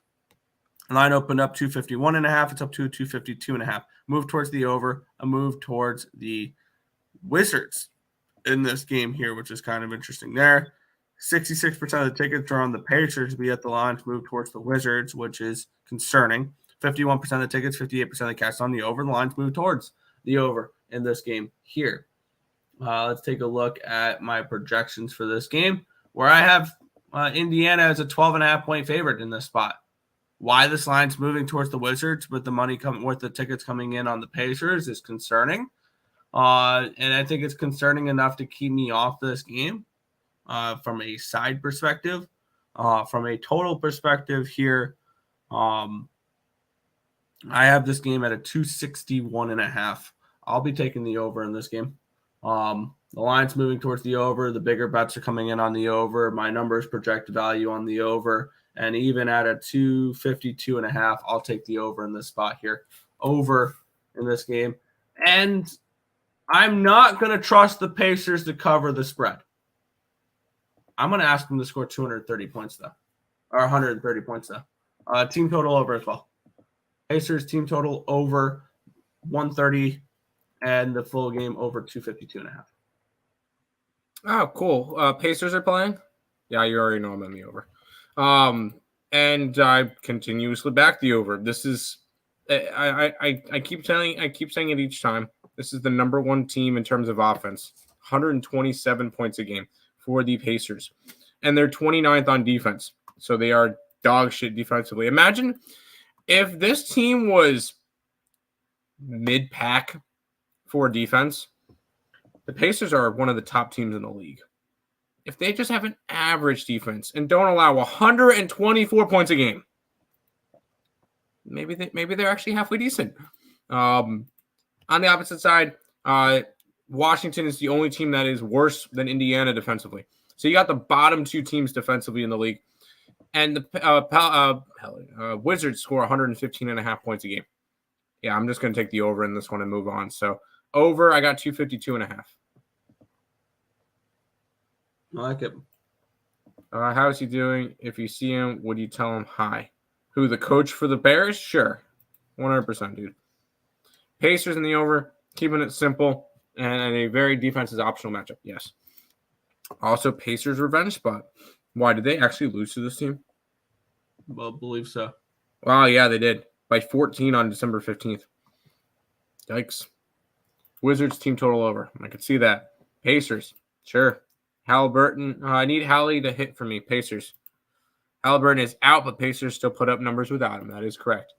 Line opened up 251.5. It's up to 252.5. Move towards the over, a move towards the Wizards in this game here, which is kind of interesting there. 66% of the tickets are on the Pacers to be at the line to move towards the Wizards, which is concerning. 51% of the tickets, 58% of the cash on the over. The lines move towards the over in this game here. Let's take a look at my projections for this game, where I have Indiana as a 12.5-point favorite in this spot. Why this line's moving towards the Wizards with the money coming, with the tickets coming in on the Pacers is concerning. And I think it's concerning enough to keep me off this game from a side perspective. From a total perspective here, I have this game at a 261.5. I'll be taking the over in this game. The line's moving towards the over. The bigger bets are coming in on the over. My numbers projected value on the over. And even at a 252.5, I'll take the over in this spot here. Over in this game. And I'm not going to trust the Pacers to cover the spread. I'm going to ask them to score 230 points, though. Or 130 points, though. Team total over as well. Pacers team total over 130 and the full game over 252.5. Oh, cool. Pacers are playing? Yeah, you already know I'm on the over. And I continuously back the over. This is I keep saying it each time. This is the number one team in terms of offense. 127 points a game for the Pacers. And they're 29th on defense. So they are dog shit defensively. Imagine if this team was mid-pack for defense. The Pacers are one of the top teams in the league. If they just have an average defense and don't allow 124 points a game, maybe they're actually halfway decent. On the opposite side, Washington is the only team that is worse than Indiana defensively. So you got the bottom two teams defensively in the league, and the Wizards score 115.5 points a game. Yeah, I'm just going to take the over in this one and move on. So over, I got 252.5. I like it. How is he doing? If you see him, would you tell him hi? Who, the coach for the Bears? Sure. 100%, dude. Pacers in the over, keeping it simple, and a very defensive optional matchup. Yes. Also, Pacers revenge spot. Why, did they actually lose to this team? Well, I believe so. Well, yeah, they did. By 14 on December 15th. Yikes. Wizards team total over. I can see that. Pacers. Sure. Halliburton. I need Hallie to hit for me. Pacers. Halliburton is out, but Pacers still put up numbers without him. That is correct.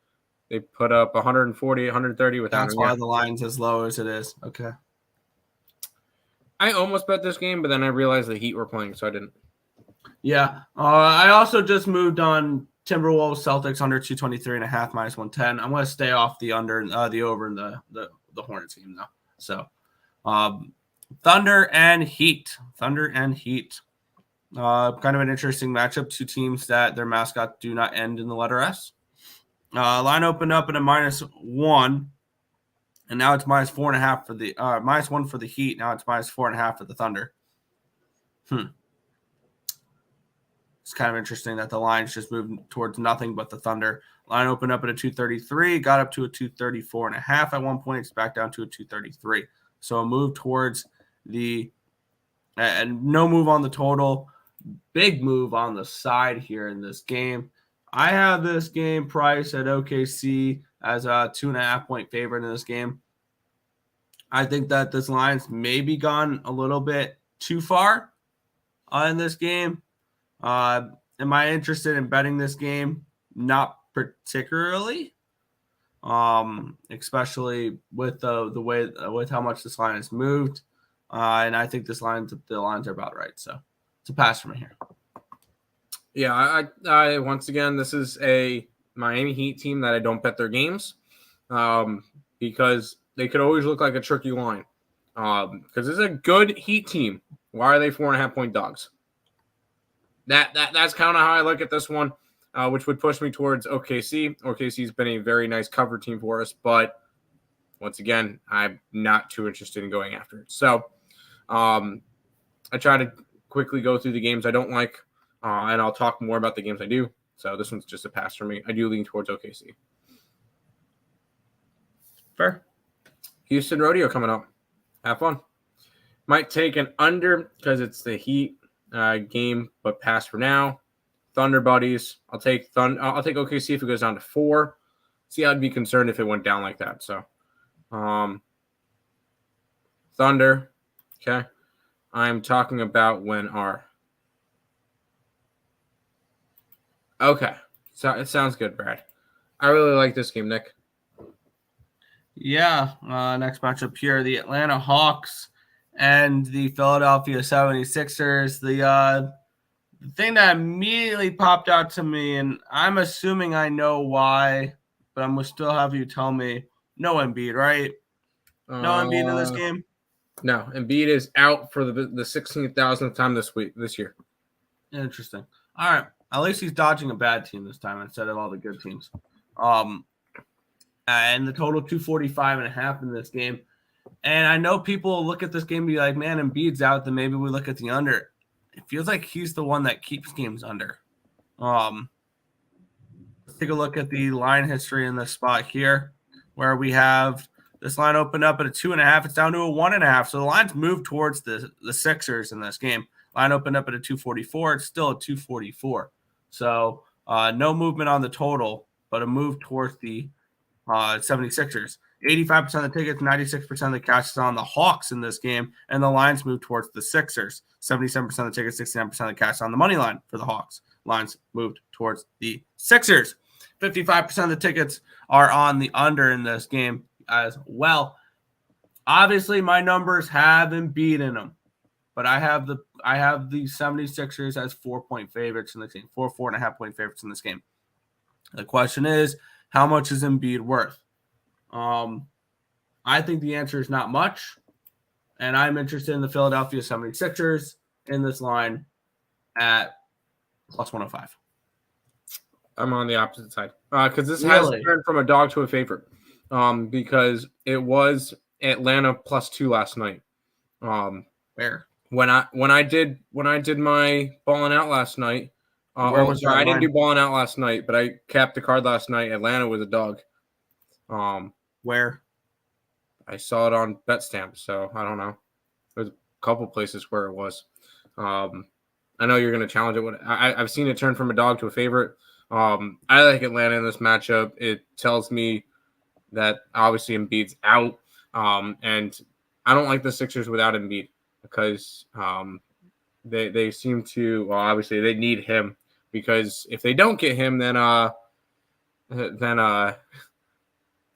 They put up 140, 130 without him. That's why the line's as low as it is. Okay. I almost bet this game, but then I realized the Heat were playing, so I didn't. Yeah. I also just moved on Timberwolves, Celtics under 223.5 -110. I'm going to stay off the under, the over in the Hornets game, though. So, Thunder and Heat. Kind of an interesting matchup. Two teams that their mascots do not end in the letter S. Line opened up at a -1, and now it's -4.5 for the -1 for the Heat. Now it's -4.5 for the Thunder. It's kind of interesting that the line's just moved towards nothing but the Thunder. Line opened up at a 233, got up to a 234.5 at one point. It's back down to a 233. So a move towards the and no move on the total. Big move on the side here in this game. I have this game priced at OKC as a 2.5-point favorite in this game. I think that this line's maybe gone a little bit too far in this game. Am I interested in betting this game? Not particularly, especially with the way with how much this line has moved, and I think the lines are about right. So it's a pass for me here. Yeah, I once again, this is a Miami Heat team that I don't bet their games, because they could always look like a tricky line. Because it's a good Heat team. Why are they 4.5-point dogs? That's kind of how I look at this one, which would push me towards OKC. OKC's been a very nice cover team for us, but once again, I'm not too interested in going after it. So, I try to quickly go through the games I don't like, and I'll talk more about the games I do. So this one's just a pass for me. I do lean towards OKC. Fair. Houston Rodeo coming up. Have fun. Might take an under because it's the Heat game, but pass for now. Thunder buddies. I'll take OKC if it goes down to 4. See, I'd be concerned if it went down like that. So, Thunder. Okay. I'm talking about when our. Okay. So it sounds good, Brad. I really like this game, Nick. Yeah. Next matchup here, the Atlanta Hawks and the Philadelphia 76ers. The thing that immediately popped out to me, and I'm assuming I know why, but I'm going to still have you tell me, no Embiid, right? No Embiid in this game? No, Embiid is out for the 16,000th time this year. Interesting. All right. At least he's dodging a bad team this time instead of all the good teams. And the total 245.5 in this game. And I know people look at this game and be like, man, Embiid's out, then maybe we look at the under. It feels like he's the one that keeps games under. Let's take a look at the line history in this spot here, where we have this line opened up at a 2.5. It's down to a 1.5. So the line's moved towards the Sixers in this game. Line opened up at a 244. It's still a 244. So no movement on the total, but a move towards the 76ers. 85% of the tickets, 96% of the cash is on the Hawks in this game, and the lines move towards the Sixers. 77% of the tickets, 69% of the cash on the money line for the Hawks. Lines moved towards the Sixers. 55% of the tickets are on the under in this game as well. Obviously, my numbers have Embiid in them, but I have the 76ers as 4-point favorites in the game, 4.5-point favorites in this game. The question is, how much is Embiid worth? I think the answer is not much, and I'm interested in the Philadelphia 76ers in this line at plus 105. I'm on the opposite side because this has turned from a dog to a favorite because it was Atlanta +2 last night. Where? When I did my balling out last night. I didn't do balling out last night, but I capped the card last night. Atlanta was a dog. Where? I saw it on BetStamp, so I don't know. There's a couple places where it was. I know you're going to challenge it. I've seen it turn from a dog to a favorite. I like Atlanta in this matchup. It tells me that obviously Embiid's out, and I don't like the Sixers without Embiid because they seem to obviously they need him because if they don't get him, then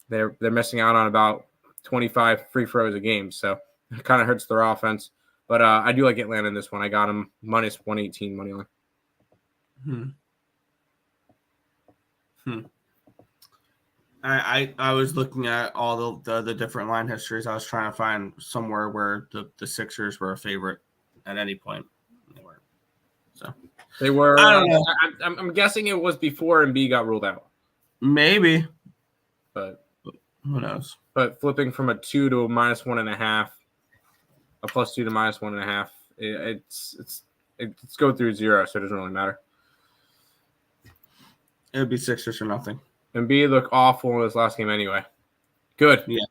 they're missing out on about 25 free throws a game. So it kind of hurts their offense. But I do like Atlanta in this one. I got them -118 money line. I was looking at all the different line histories. I was trying to find somewhere where the Sixers were a favorite at any point. They weren't. So they were. I don't know. I'm guessing it was before Embiid got ruled out. Maybe, but who knows? But flipping from a 2 to a -1.5, a +2 to -1.5, it's go through 0, so it doesn't really matter. It would be Sixers or nothing. Embiid looked awful in this last game anyway. Good. Yeah.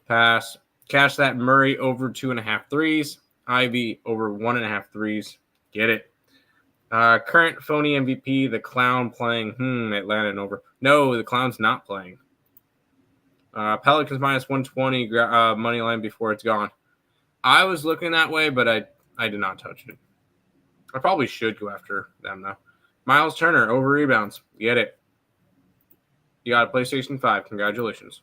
Pass. Cash that Murray over 2.5 threes. Ivy over 1.5 threes. Get it. Current phony MVP, the Clown playing Atlanta and over. No, the Clown's not playing. Pelicans minus 120 money line before it's gone. I was looking that way, but I did not touch it. I probably should go after them, though. Miles Turner, over rebounds. Get it. You got a PlayStation 5. Congratulations.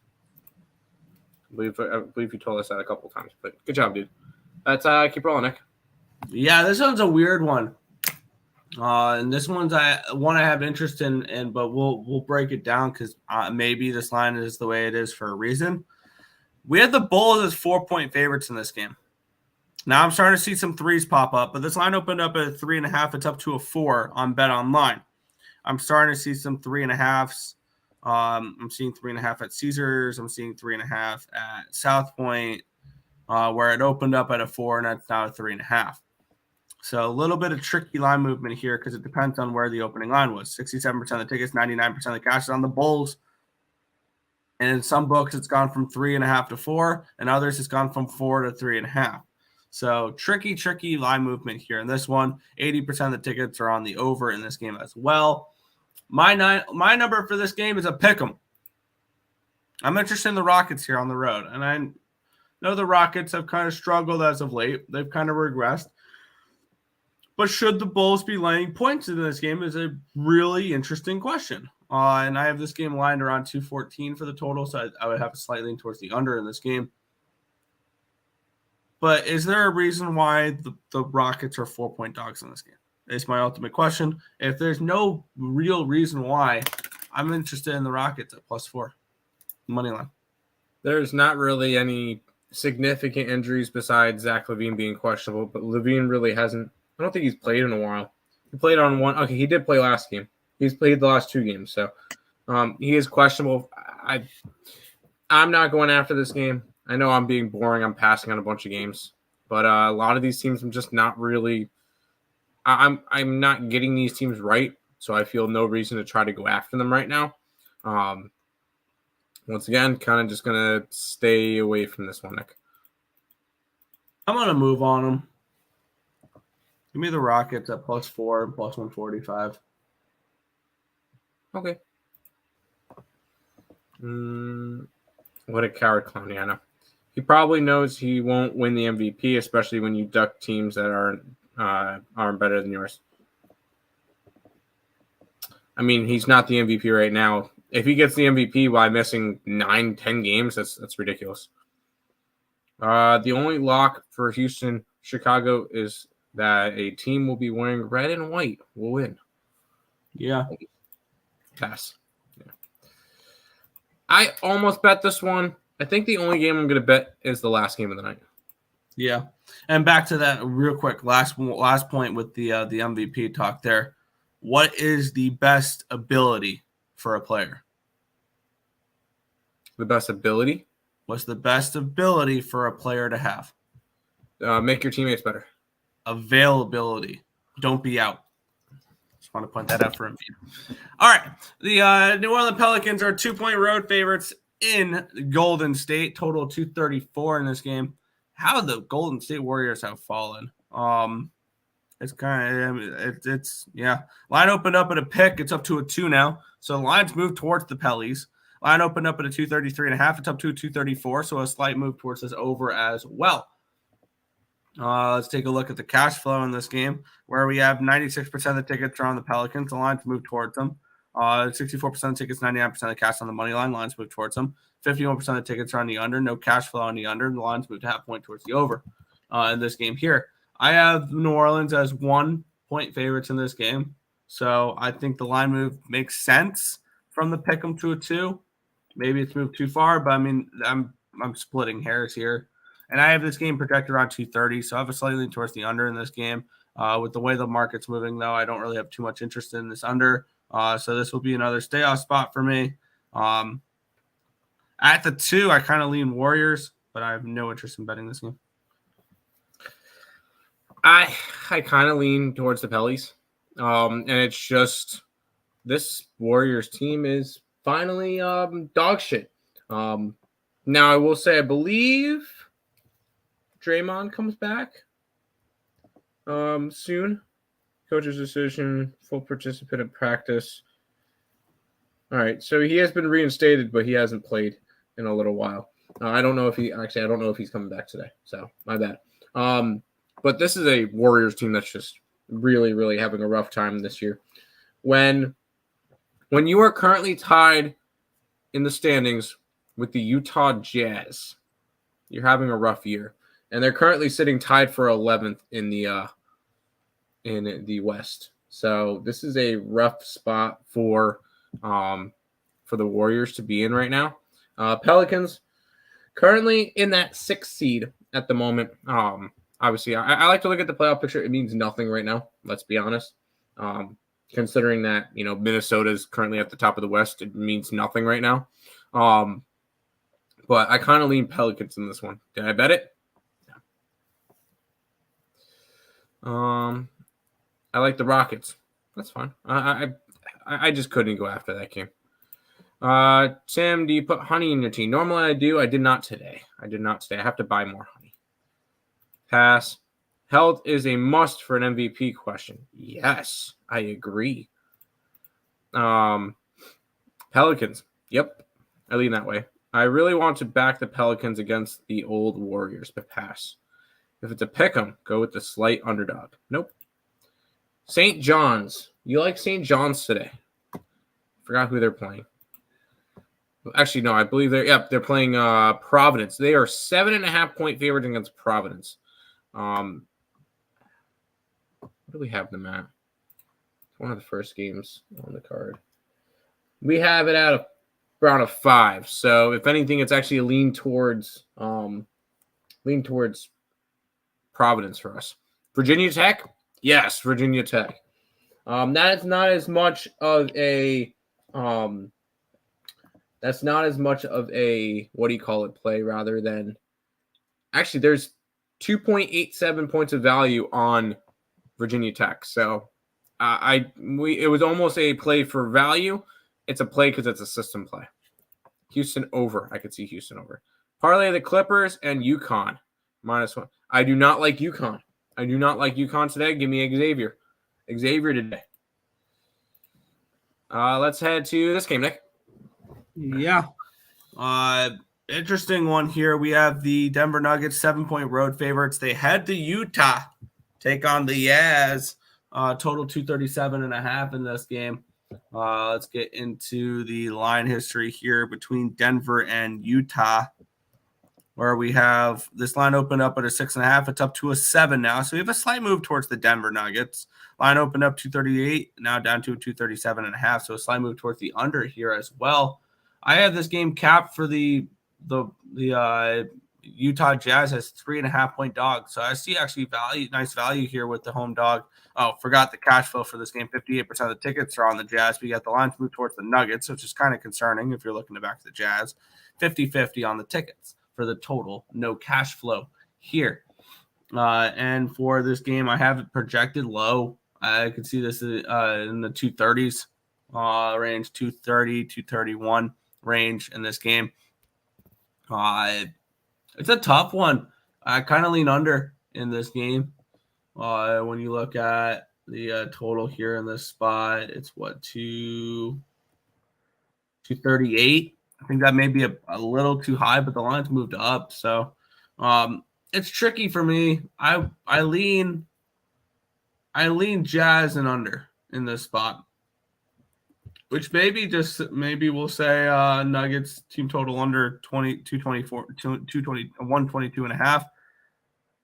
I believe you told us that a couple times, but good job, dude. Let's keep rolling, Nick. Yeah, this one's a weird one. And this one's I have interest in, but we'll break it down because maybe this line is the way it is for a reason. We have the Bulls as 4-point favorites in this game. Now I'm starting to see some threes pop up, but this line opened up at 3.5. It's up to a 4 on Bet Online. I'm starting to see some 3.5s. I'm seeing 3.5 at Caesars. I'm seeing 3.5 at South Point, where it opened up at a 4 and that's now a 3.5. So a little bit of tricky line movement here because it depends on where the opening line was. 67% of the tickets, 99% of the cash is on the Bulls. And in some books, it's gone from 3.5 to 4, and others it's gone from 4 to 3.5. So tricky line movement here. In this one, 80% of the tickets are on the over in this game as well. My number for this game is a pick'em. I'm interested in the Rockets here on the road, and I know the Rockets have kind of struggled as of late. They've kind of regressed. But should the Bulls be laying points in this game is a really interesting question. And I have this game lined around 214 for the total, so I would have a slight lean towards the under in this game. But is there a reason why the Rockets are 4-point dogs in this game? It's my ultimate question. If there's no real reason why, I'm interested in the Rockets at +4 money line. There's not really any significant injuries besides Zach LaVine being questionable, but LaVine really hasn't. I don't think he's played in a while. He played on one. Okay, he did play last game. He's played the last 2 games, so he is questionable. I'm not going after this game. I know I'm being boring. I'm passing on a bunch of games, but a lot of these teams I'm just not really. I'm not getting these teams right, so I feel no reason to try to go after them right now. Once again, kind of just gonna stay away from this one, Nick. I'm gonna move on them. Give me the Rockets at +4 and +145. Okay. What a coward clown, yeah, I know. He probably knows he won't win the MVP, especially when you duck teams that aren't better than yours. I mean, he's not the MVP right now. If he gets the MVP by missing 9-10 games, that's ridiculous. The only lock for Houston, Chicago is that a team will be wearing red and white will win. Yeah. Pass. Yeah. I almost bet this one. I think the only game I'm going to bet is the last game of the night. Yeah. And back to that real quick, last point with the MVP talk there. What is the best ability for a player? The best ability? What's the best ability for a player to have? Make your teammates better. Availability. Don't be out. Just want to point that out for him. All right. The New Orleans Pelicans are 2-point road favorites in Golden State. Total 234 in this game. How the Golden State Warriors have fallen. It's kind of it's Line opened up at a pick. It's up to a 2 now. So the line's moved towards the Parleys. Line opened up at a 233.5. It's up to a 234. So a slight move towards this over as well. Let's take a look at the cash flow in this game, where we have 96% of the tickets are on the Pelicans. The lines move towards them. 64% of tickets, 99% of the cash on the money line. Lines move towards them. 51% of the tickets are on the under. No cash flow on the under. The lines move to half point towards the over in this game here. I have New Orleans as 1-point favorites in this game. So I think the line move makes sense from the pick 'em to a 2. Maybe it's moved too far, but I mean, I'm splitting hairs here. And I have this game projected around 230, so I have a slightly lean towards the under in this game. With the way the market's moving, though, I don't really have too much interest in this under. So this will be another stay-off spot for me. At the 2, I kind of lean Warriors, but I have no interest in betting this game. I kind of lean towards the Pellies. And it's just this Warriors team is finally dog shit. Now, I will say I believe Draymond comes back. soon. Coach's decision, full participant in practice. All right, so he has been reinstated, but he hasn't played in a little while. I don't know if he's coming back today. So my bad. But this is a Warriors team that's just really, really having a rough time this year. When you are currently tied in the standings with the Utah Jazz, you're having a rough year, and they're currently sitting tied for 11th in the West. So this is a rough spot for the Warriors to be in right now. Pelicans currently in that 6th seed at the moment. Obviously, I like to look at the playoff picture. It means nothing right now. Let's be honest. Considering that Minnesota is currently at the top of the West, it means nothing right now. But I kind of lean Pelicans in this one. Did I bet it? Yeah. I like the Rockets. That's fine. I just couldn't go after that game. Tim, do you put honey in your tea? Normally I do. I did not today. I have to buy more honey. Pass. Health is a must for an MVP question. Yes, I agree. Pelicans. Yep, I lean that way. I really want to back the Pelicans against the old Warriors, but pass. If it's a pick 'em, go with the slight underdog. Nope. St. John's. You like St. John's today? Forgot who they're playing. Actually, no, I believe they're playing Providence. They are 7.5-point favorites against Providence. What do we have them at? One of the first games on the card. We have it at around a 5. So if anything, it's actually a lean towards Providence for us. Virginia Tech? Yes, Virginia Tech. That is not as much of a play rather than actually there's 2.87 points of value on Virginia Tech. So it was almost a play for value. It's a play because it's a system play. Houston over. I could see Houston over. Parlay the Clippers and UConn -1. I do not like UConn. Today. Give me Xavier. Xavier today. Let's head to this game, Nick. Yeah. Interesting one here. We have the Denver Nuggets 7-point road favorites. They head to Utah, take on the Jazz. Total 237.5 in this game. Let's get into the line history here between Denver and Utah, where we have this line open up at a 6.5. It's up to a 7 now. So we have a slight move towards the Denver Nuggets. Line opened up 238, now down to a 237.5. So a slight move towards the under here as well. I have this game capped for the Utah Jazz as 3.5-point dog. So I see actually nice value here with the home dog. Oh, forgot the cash flow for this game. 58% of the tickets are on the Jazz. We got the line to move towards the Nuggets, which is kind of concerning if you're looking to back the Jazz. 50-50 on the tickets for the total. No cash flow here. And for this game, I have it projected low. I could see this in the 230s range, 230, 231 range in this game. It's a tough one. I kind of lean under in this game. When you look at the total here in this spot, it's 238. I think that may be a little too high, but the line's moved up. So it's tricky for me. I lean Jazz and under in this spot, which maybe we'll say Nuggets team total under 224, 220, 122.5.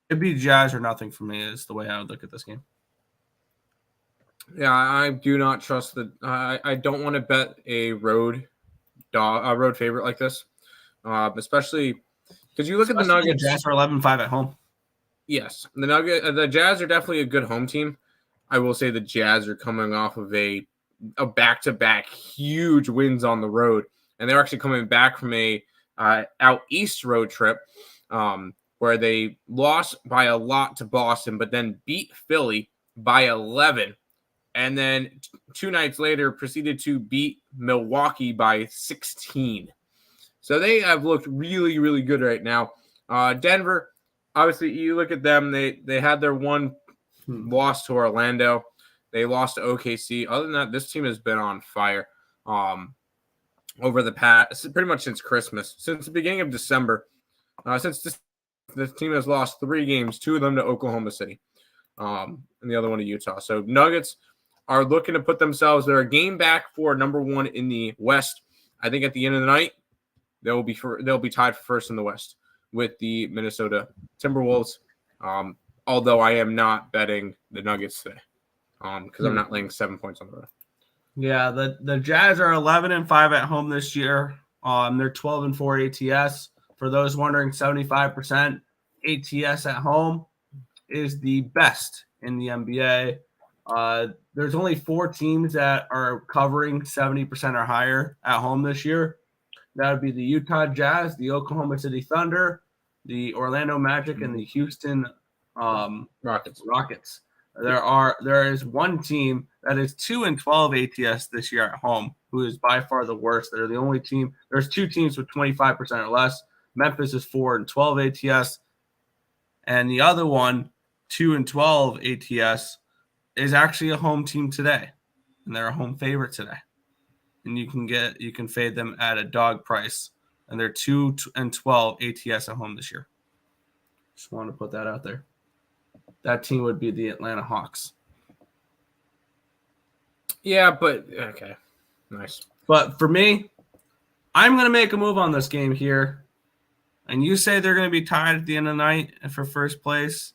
It'd be Jazz or nothing for me is the way I would look at this game. Yeah, I do not trust I don't want to bet a road favorite like this, especially because you look at the Nuggets. Jazz are 11-5 at home. Yes, the Jazz are definitely a good home team. I will say the Jazz are coming off of a back-to-back huge wins on the road, and they're actually coming back from a out east road trip where they lost by a lot to Boston, but then beat Philly by 11, and then 2 nights later proceeded to beat Milwaukee by 16. So they have looked really, really good right now. Denver, obviously, you look at them; they had their one lost to Orlando. They lost to OKC. Other than that, this team has been on fire over the past, pretty much since Christmas, since the beginning of December. This team has lost 3 games, 2 of them to Oklahoma City, and the other one to Utah. So Nuggets are looking to put themselves, they're a game back for number 1 in the West. I think at the end of the night, they'll be tied for first in the West with the Minnesota Timberwolves. Although I am not betting the Nuggets today, because I'm not laying 7 points on the road. Yeah, the Jazz are 11-5 at home this year. They're 12-4 ATS. For those wondering, 75% ATS at home is the best in the NBA. There's only 4 teams that are covering 70% or higher at home this year. That would be the Utah Jazz, the Oklahoma City Thunder, the Orlando Magic, and the Houston Rockets. There is one team that is 2-12 ATS this year at home, who is by far the worst. They're the only team. There's 2 teams with 25% or less. Memphis is 4-12 ATS, and the other one, 2-12 ATS, is actually a home team today, and they're a home favorite today. And you can fade them at a dog price, and they're 2-12 ATS at home this year. Just wanted to put that out there. That team would be the Atlanta Hawks. Yeah, but okay, nice. But for me, I'm going to make a move on this game here. And you say they're going to be tied at the end of the night for first place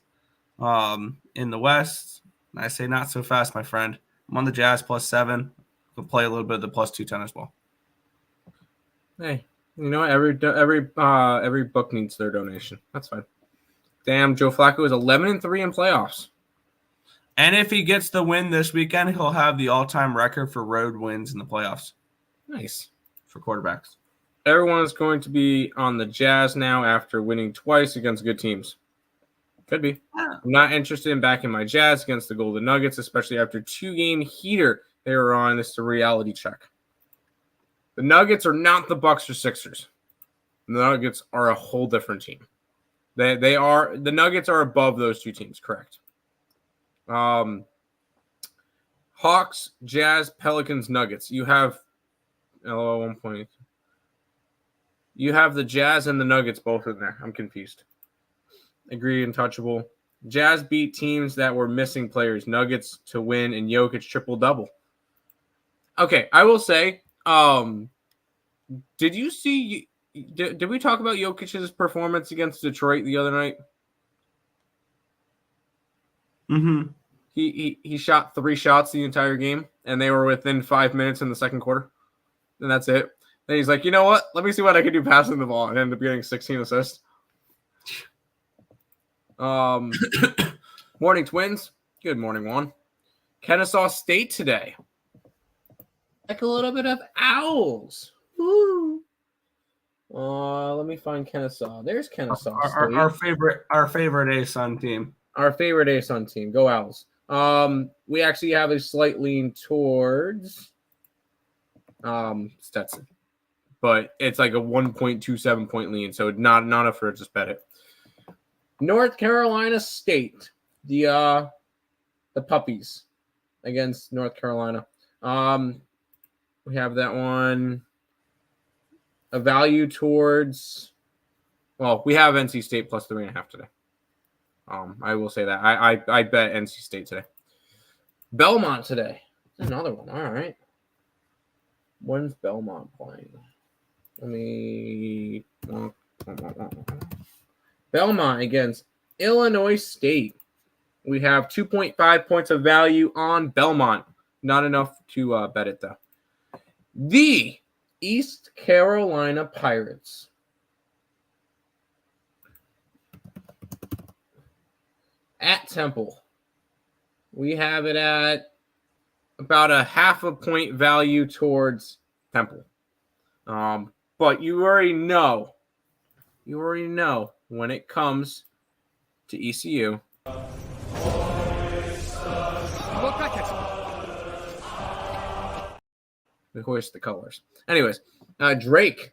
in the West. And I say not so fast, my friend. I'm on the Jazz +7. We'll play a little bit of the +210 as well. Hey, you know what? Every book needs their donation. That's fine. Damn, Joe Flacco is 11-3 in playoffs. And if he gets the win this weekend, he'll have the all-time record for road wins in the playoffs. Nice. For quarterbacks. Everyone's going to be on the Jazz now after winning twice against good teams. Could be. Yeah. I'm not interested in backing my Jazz against the Golden Nuggets, especially after 2-game heater they were on. This is a reality check. The Nuggets are not the Bucks or Sixers. The Nuggets are a whole different team. The Nuggets are above those 2 teams, correct? Hawks, Jazz, Pelicans, Nuggets. You have LOL 1 point. You have the Jazz and the Nuggets both in there. I'm confused. Agree, untouchable. Jazz beat teams that were missing players. Nuggets to win and Jokic triple-double. Okay, I will say, did you see – did we talk about Jokic's performance against Detroit the other night? Mm-hmm. He shot 3 shots the entire game, and they were within 5 minutes in the second quarter. And that's it. And he's like, you know what? Let me see what I can do passing the ball. And ended up getting 16 assists. Morning, Twins. Good morning, Juan. Kennesaw State today. Like a little bit of Owls. Woo. Let me find Kennesaw. There's Kennesaw State. Our favorite A-Sun team. Our favorite A-Sun team. Go Owls. We actually have a slight lean towards Stetson. But it's like a 1.27 point lean, so not enough for it. Just bet it. North Carolina State, the Puppies against North Carolina. We have that one. A value towards. Well, we have NC State +3.5 today. I will say that I bet NC State today. Belmont today. Another one. All right. When's Belmont playing? Let me. Belmont against Illinois State. We have 2.5 points of value on Belmont. Not enough to bet it, though. The East Carolina Pirates. At Temple. We have it at about a 0.5 point value towards Temple. But you already know when it comes to ECU. We hoist the colors. Anyways, Drake.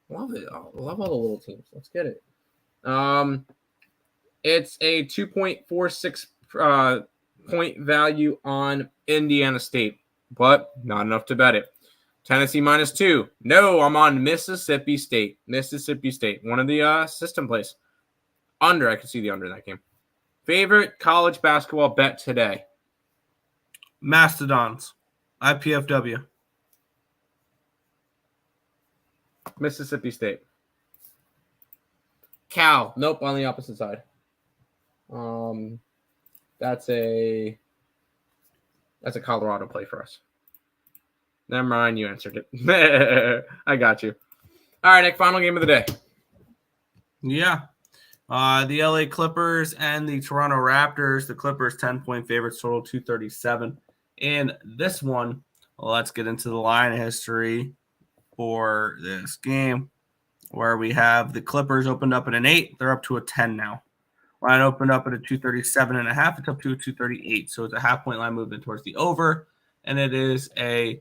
Love it. Love all the little teams. Let's get it. It's a 2.46 point value on Indiana State, but not enough to bet it. Tennessee -2. No, I'm on Mississippi State. Mississippi State, one of the system plays. Under, I can see the under in that game. Favorite college basketball bet today? Mastodons. IPFW. Mississippi State. Cal. Nope, on the opposite side. That's a Colorado play for us. Never mind, you answered it. I got you. All right, Nick, final game of the day. Yeah. The LA Clippers and the Toronto Raptors. The Clippers 10-point favorites, total 237. In this one, let's get into the line history for this game, where we have the Clippers opened up at an 8. They're up to a 10 now. Line opened up at a 237.5. It's up to a 238. So it's a half-point line movement towards the over, and it is a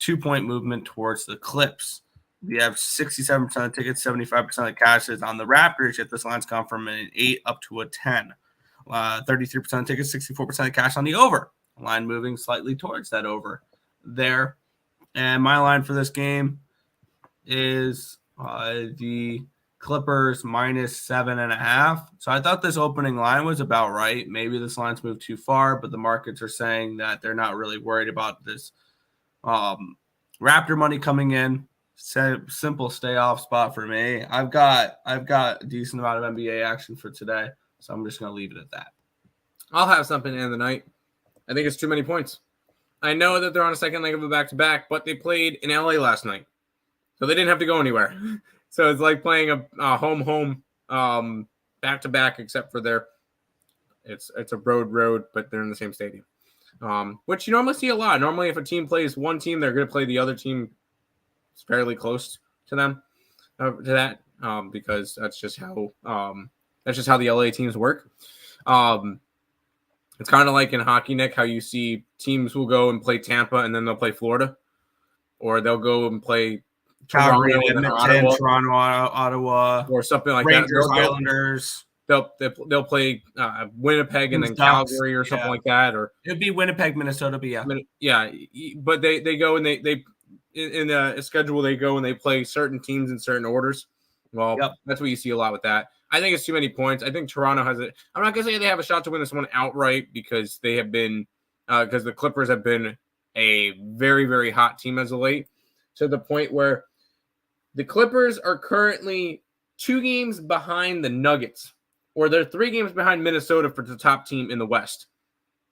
2-point movement towards the Clips. We have 67% of tickets, 75% of the cash is on the Raptors, yet this line's gone from an 8 up to a 10. 33% of tickets, 64% of cash on the over. Line moving slightly towards that over there. And my line for this game is the Clippers -7.5. So I thought this opening line was about right. Maybe this line's moved too far, but the markets are saying that they're not really worried about this Raptor money coming in. Simple stay off spot for me. I've got a decent amount of NBA action for today, so I'm just going to leave it at that. I'll have something in the night. I think it's too many points. I know that they're on a second leg of a back-to-back, but they played in LA last night, so they didn't have to go anywhere. So it's like playing a home back-to-back, except for it's a road, but they're in the same stadium, which you normally see a lot. Normally, if a team plays one team, they're going to play the other team fairly close to them, because that's just how the LA teams work. It's kind of like in hockey, Nick, how you see teams will go and play Tampa and then they'll play Florida, or they'll go and play Calgary, Toronto, Toronto, Ottawa, or something like Rangers, that. Islanders. They'll play Winnipeg and then Ducks, Calgary or something like that, or it'd be Winnipeg, Minnesota, but yeah. But they go and they in the schedule they go and they play certain teams in certain orders. Well, That's what you see a lot with that. I think it's too many points. I think Toronto has it. I'm not gonna say they have a shot to win this one outright because they have been because the Clippers have been a very, very hot team as of late, to the point where the Clippers are currently 2 games behind the Nuggets, or they're 3 games behind Minnesota for the top team in the West.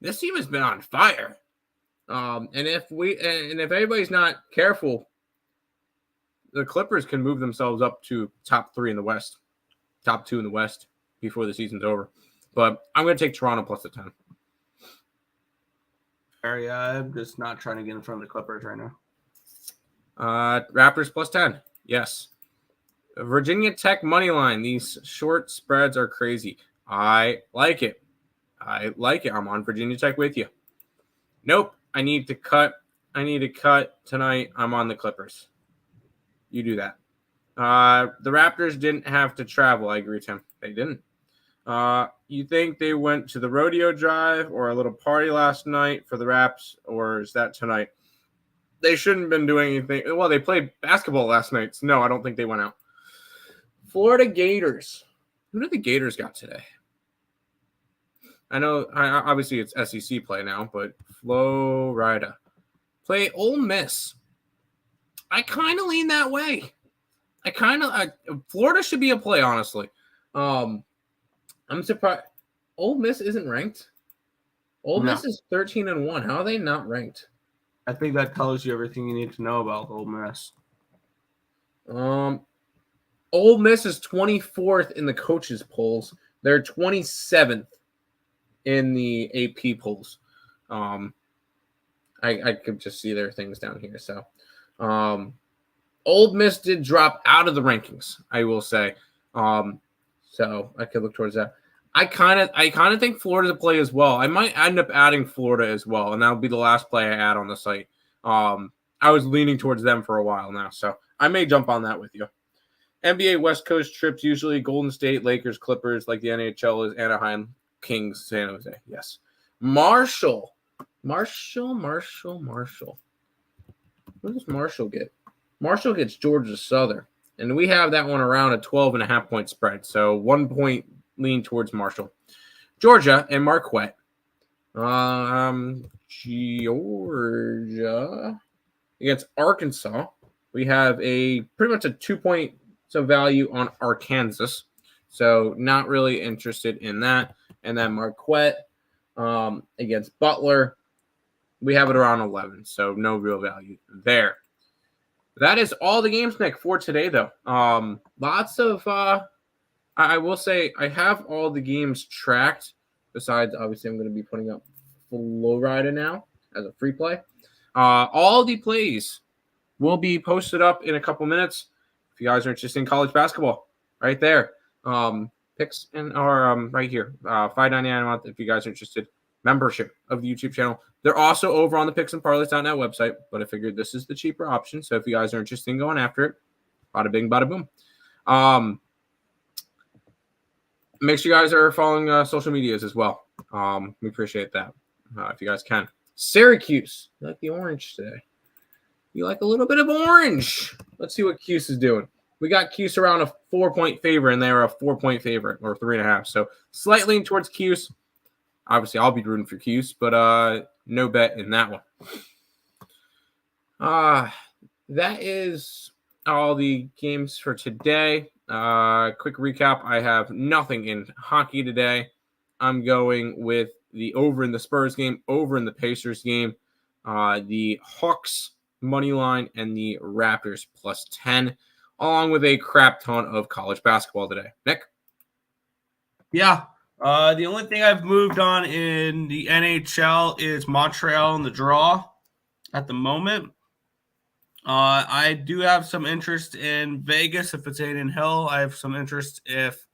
This team has been on fire. And if anybody's not careful, the Clippers can move themselves up to top 3 in the West, top 2 in the West before the season's over. But I'm going to take Toronto plus the 10. I'm just not trying to get in front of the Clippers right now. Raptors plus 10. Yes. Virginia Tech money line. These short spreads are crazy. I like it. I'm on Virginia Tech with you. Nope. I need to cut tonight. I'm on the Clippers. You do that. The Raptors didn't have to travel. I agree, Tim. They didn't. You think they went to the rodeo drive or a little party last night for the Raps, or is that tonight? They shouldn't have been doing anything. Well, they played basketball last night. So no, I don't think they went out. Florida Gators. Who did the Gators got today? I know, obviously it's SEC play now, but Florida play Ole Miss. I kind of lean that way. Florida should be a play, honestly. I'm surprised. Ole Miss isn't ranked. Ole Miss is 13-1. How are they not ranked? I think that tells you everything you need to know about Ole Miss. Ole Miss is 24th in the coaches polls. They're 27th in the AP polls. I could just see their things down here. So, Ole Miss did drop out of the rankings, I will say. So I could look towards that. I kind of think Florida's a play as well. I might end up adding Florida as well, and that'll be the last play I add on the site. I was leaning towards them for a while now, so I may jump on that with you. NBA West Coast trips, usually Golden State, Lakers, Clippers, like the NHL is Anaheim, Kings, San Jose. Yes. Marshall. What does Marshall get? Marshall gets Georgia Southern. And we have that one around a 12.5 point spread. So 1 point lean towards Marshall. Georgia and Marquette. Georgia against Arkansas. We have pretty much a 2 points of value on Arkansas. So not really interested in that. And then Marquette against Butler. We have it around 11. So no real value there. That is all the games, Nick, for today, though. Lots of, I will say, I have all the games tracked. Besides, obviously, I'm going to be putting up Florida now as a free play. All the plays will be posted up in a couple minutes. If you guys are interested in college basketball, right there. Picks or right here, $5.99 a month. If you guys are interested, membership of the YouTube channel. They're also over on the Picks and Parleys.net website, but I figured this is the cheaper option. So if you guys are interested in going after it, bada bing, bada boom. Make sure you guys are following social medias as well. We appreciate that if you guys can. Syracuse, you like the orange today? You like a little bit of orange? Let's see what Cuse is doing. We got Cuse around a 4 point favorite, and they were a 4 point favorite or 3.5. So slightly towards Cuse. Obviously, I'll be rooting for Cuse, but no bet in that one. That is all the games for today. Quick recap. I have nothing in hockey today. I'm going with the over in the Spurs game, over in the Pacers game, the Hawks money line, and the Raptors plus 10, along with a crap ton of college basketball today. Nick? Yeah. The only thing I've moved on in the NHL is Montreal in the draw at the moment. I do have some interest in Vegas if it's Aiden Hill. I have some interest if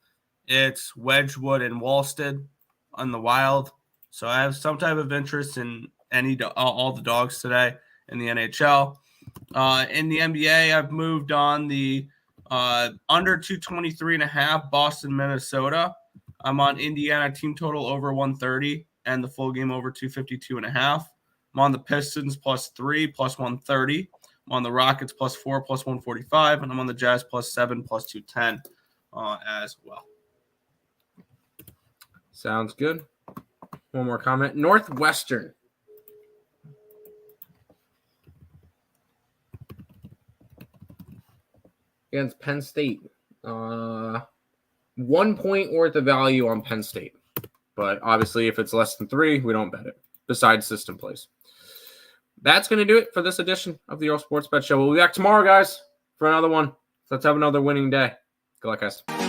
it's Wedgwood and Walsted on the Wild. So I have some type of interest in all the dogs today in the NHL. In the NBA, I've moved on the under 223.5 Boston, Minnesota. I'm on Indiana team total over 130 and the full game over 252.5. I'm on the Pistons +3 +130. I'm on the Rockets +4 +145, and I'm on the Jazz +7 +210 as well. Sounds good. One more comment. Northwestern. Against Penn State. 1 point worth of value on Penn State. But obviously, if it's less than 3, we don't bet it. Besides system plays. That's going to do it for this edition of the Earle Sports Bet Show. We'll be back tomorrow, guys, for another one. Let's have another winning day. Good luck, guys.